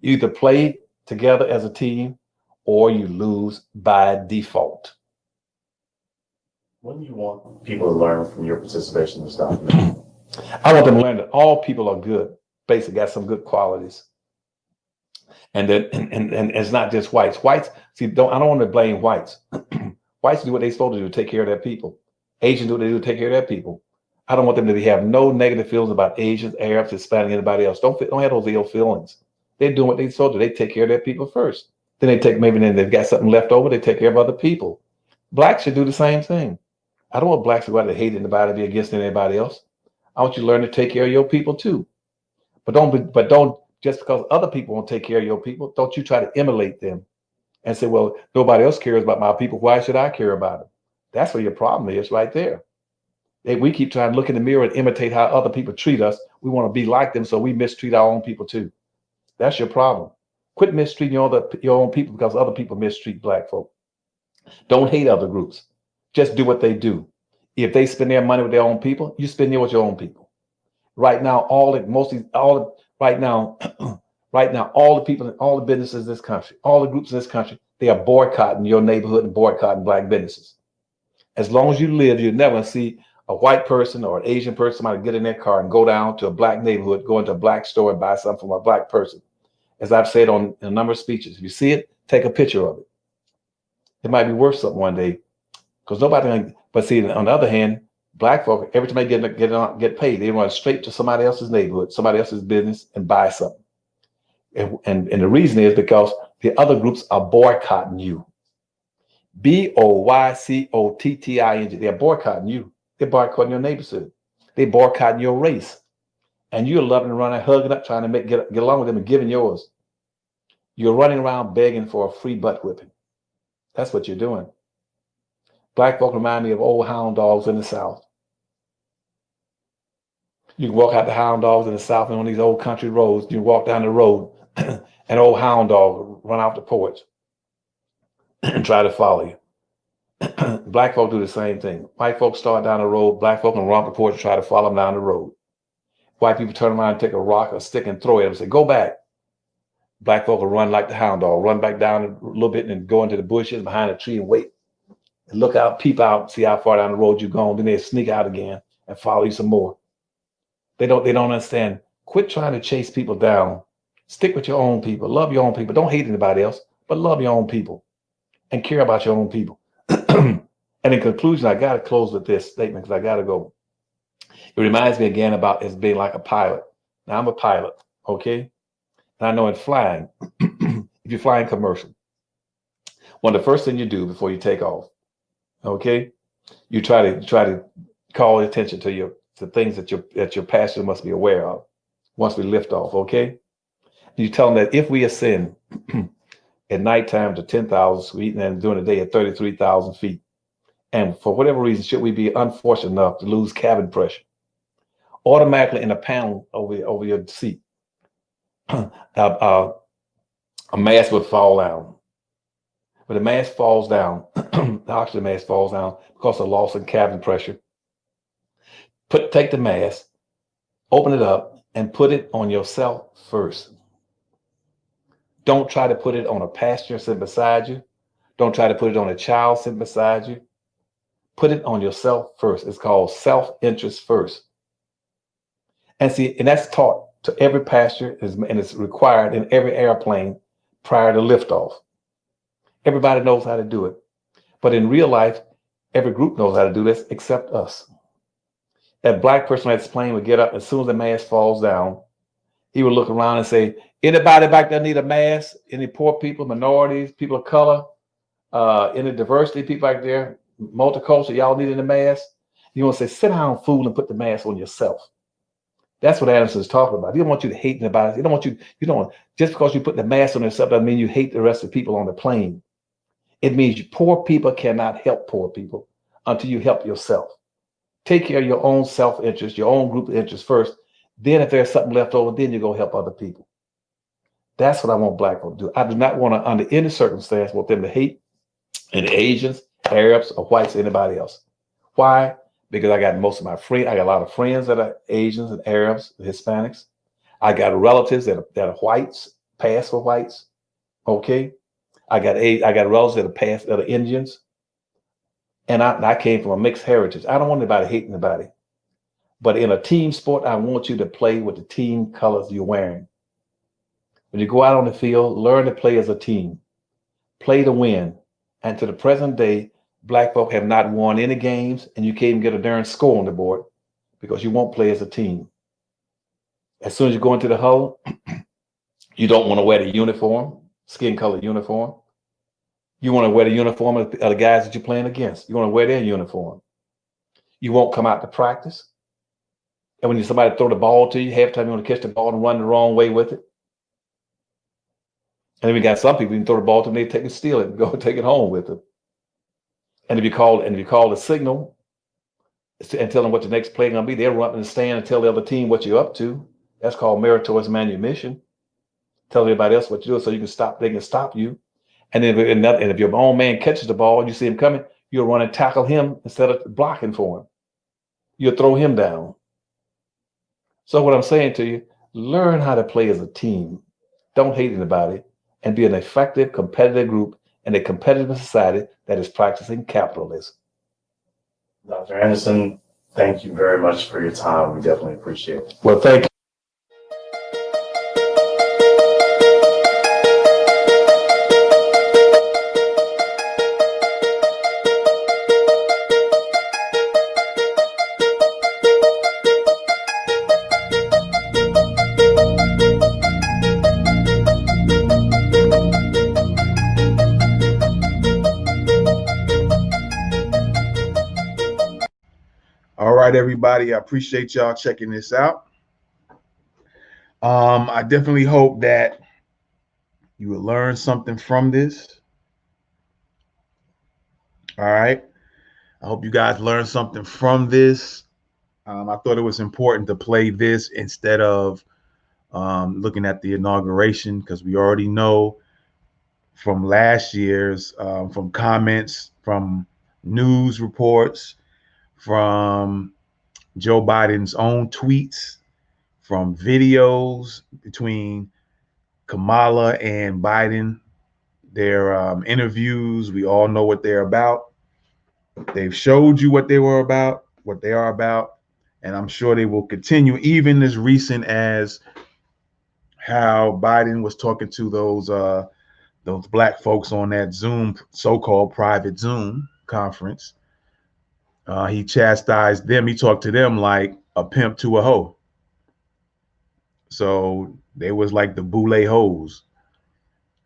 You either play together as a team or you lose by default. What do you want people to learn from your participation in this documentary? I want them to learn that all people are good, basically got some good qualities. And that and it's not just whites. Whites, see, I don't want to blame whites. Whites do what they're supposed to do to take care of their people. Asians do what they do to take care of their people. I don't want them to have no negative feelings about Asians, Arabs, Hispanic, anybody else. Don't have those ill feelings. They're doing what they're supposed to do. They take care of their people first. Then they've got something left over, they take care of other people. Blacks should do the same thing. I don't want blacks to go out and hate anybody, be against anybody else. I want you to learn to take care of your people too. But don't just because other people won't take care of your people, don't you try to emulate them and say, well, nobody else cares about my people. Why should I care about them? That's where your problem is right there. We keep trying to look in the mirror and imitate how other people treat us. We want to be like them, so we mistreat our own people too. That's your problem. Quit mistreating your own people because other people mistreat Black folk. Don't hate other groups. Just do what they do. If they spend their money with their own people, you spend it with your own people. Right now, all the people, all the businesses in this country, all the groups in this country, they are boycotting your neighborhood and boycotting Black businesses. As long as you live, you're never gonna see a white person or an Asian person, somebody get in their car and go down to a Black neighborhood, go into a Black store and buy something from a Black person. As I've said on a number of speeches, if you see it, take a picture of it. It might be worth something one day, because nobody. But see, on the other hand, Black folk, every time they get paid, they run straight to somebody else's neighborhood, somebody else's business, and buy something. And the reason is because the other groups are boycotting you. BOYCOTTING. They're boycotting you. They're boycotting your neighborhood. They're boycotting your race. And you're loving and running, hugging up, trying to get along with them and giving yours. You're running around begging for a free butt whipping. That's what you're doing. Black folk remind me of old hound dogs in the South. You can walk out the hound dogs in the South and on these old country roads, you walk down the road, an old hound dog run off the porch and try to follow you. Black folk do the same thing. White folks start down the road, Black folk can run off the porch and try to follow them down the road. White people turn around and take a rock or stick and throw it and say, go back. Black folk will run like the hound dog, run back down a little bit and go into the bushes behind a tree and wait. And look out, peep out, see how far down the road you've gone. Then they sneak out again and follow you some more. They don't understand. Quit trying to chase people down. Stick with your own people. Love your own people. Don't hate anybody else, but love your own people and care about your own people. And in conclusion, I got to close with this statement because I got to go. It reminds me again about as being like a pilot. Now, I'm a pilot, okay? And I know in flying, if you're flying commercial, one of the first things you do before you take off, okay, you try to call attention to things that your passenger must be aware of once we lift off, okay? You tell them that if we ascend at nighttime to 10,000 feet and during the day at 33,000 feet, and for whatever reason, should we be unfortunate enough to lose cabin pressure, automatically in a panel over your seat, a mask would fall down. When the mask falls down, the oxygen mask falls down because of loss in cabin pressure. Take the mask, open it up, and put it on yourself first. Don't try to put it on a passenger sitting beside you. Don't try to put it on a child sitting beside you. Put it on yourself first. It's called self-interest first. And see, and that's taught to every passenger, and it's required in every airplane prior to liftoff. Everybody knows how to do it. But in real life, every group knows how to do this except us. That Black person on that plane would get up as soon as the mask falls down. He would look around and say, anybody back there need a mask? Any poor people, minorities, people of color, any diversity people back there, multicultural, y'all need a mask? You want to say, sit down, fool, and put the mask on yourself. That's what Anderson is talking about. He don't want you to hate anybody. He don't want you, just because you put the mask on yourself doesn't mean you hate the rest of the people on the plane. It means poor people cannot help poor people until you help yourself. Take care of your own self-interest, your own group of interests first. Then if there's something left over, then you go help other people. That's what I want Black people to do. I do not want to, under any circumstance, want them to hate any Asians, Arabs, or whites, or anybody else. Why? Because I got most of my friends, I got a lot of friends that are Asians and Arabs, and Hispanics. I got relatives that are whites, pass for whites. Okay. I got relatives that are Indians. And I came from a mixed heritage. I don't want anybody hating anybody. But in a team sport, I want you to play with the team colors you're wearing. When you go out on the field, learn to play as a team. Play to win. And to the present day, Black folk have not won any games, and you can't even get a darn score on the board because you won't play as a team. As soon as you go into the huddle, you don't want to wear the uniform, skin color uniform. You want to wear the uniform of the guys that you're playing against. You want to wear their uniform. You won't come out to practice. And when somebody throw the ball to you, half the time you want to catch the ball and run the wrong way with it. And then we got some people, you can throw the ball to them, they take and steal it and go take it home with them. And if you call the signal and tell them what the next play gonna be, they'll run up in the stand and tell the other team what you're up to. That's called meritorious manumission. Tell everybody else what you're doing so you can stop. They can stop you. And then if your own man catches the ball and you see him coming, you'll run and tackle him instead of blocking for him. You'll throw him down. So what I'm saying to you, learn how to play as a team. Don't hate anybody, and be an effective, competitive group in a competitive society that is practicing capitalism. Dr. Anderson, thank you very much for your time. We definitely appreciate it. Well, thank you. All right, everybody. I appreciate y'all checking this out. I definitely hope that you will learn something from this. All right. I hope you guys learned something from this. I thought it was important to play this instead of looking at the inauguration, because we already know from last year's, from comments, from news reports, from Joe Biden's own tweets, from videos between Kamala and Biden, their interviews. We all know what they're about. They've showed you what they were about, what they are about, and I'm sure they will continue, even as recent as how Biden was talking to those black folks on that Zoom, so-called private Zoom conference. He chastised them. He talked to them like a pimp to a hoe. So they was like the boule hoes.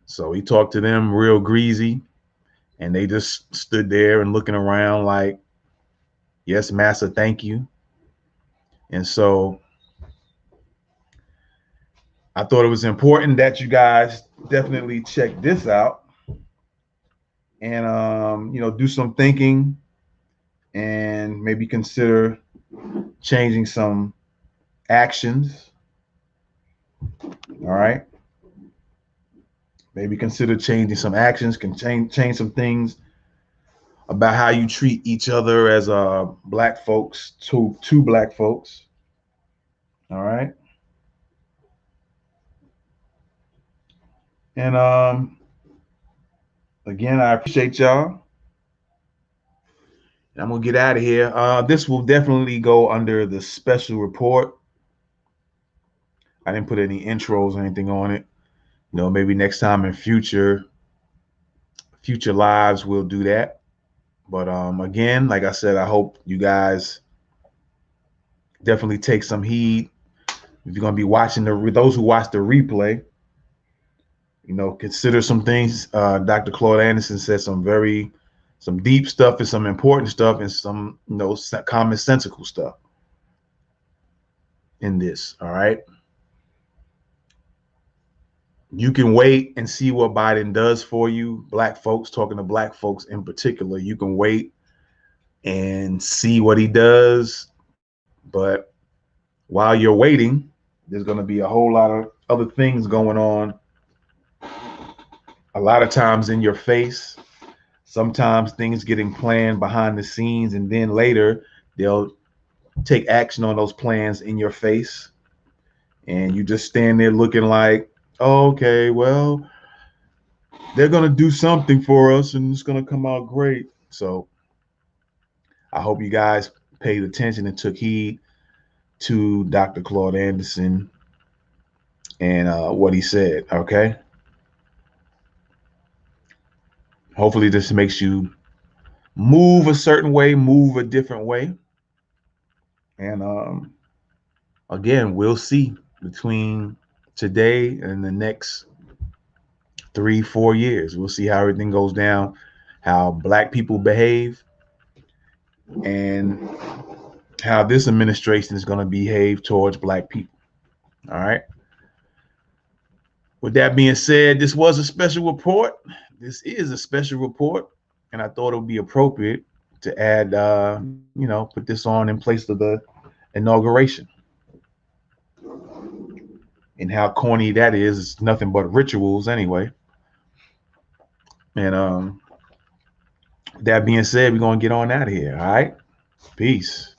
So he talked to them real greasy, and they just stood there and looking around like, yes, massa, thank you. And so I thought it was important that you guys definitely check this out and, do some thinking and maybe consider changing some actions. All right. Maybe consider changing some actions, can change some things about how you treat each other as black folks, two black folks. All right. And again, I appreciate y'all. And I'm gonna get out of here. This will definitely go under the special report. I didn't put any intros or anything on it. Maybe next time in future lives we'll do that. But again, like I said, I hope you guys definitely take some heed. If you're gonna be watching those who watch the replay, consider some things. Dr. Claud Anderson said some deep stuff and some important stuff and some commonsensical stuff in this. All right. You can wait and see what Biden does for you. Black folks, talking to black folks in particular, you can wait and see what he does. But while you're waiting, there's going to be a whole lot of other things going on. A lot of times in your face, sometimes things getting planned behind the scenes, and then later they'll take action on those plans in your face. And you just stand there looking like, oh, okay, well, they're going to do something for us and it's going to come out great. So I hope you guys paid attention and took heed to Dr. Claud Anderson and what he said. Okay. Hopefully this makes you move a certain way, move a different way. And again, we'll see between today and the next 3-4 years. We'll see how everything goes down, how black people behave, and how this administration is going to behave towards black people. All right. With that being said, this was a special report. This is a special report. and I thought it would be appropriate to add, put this on in place of the inauguration. And how corny that is, it's nothing but rituals anyway. And that being said, we're gonna get on out of here. All right, peace.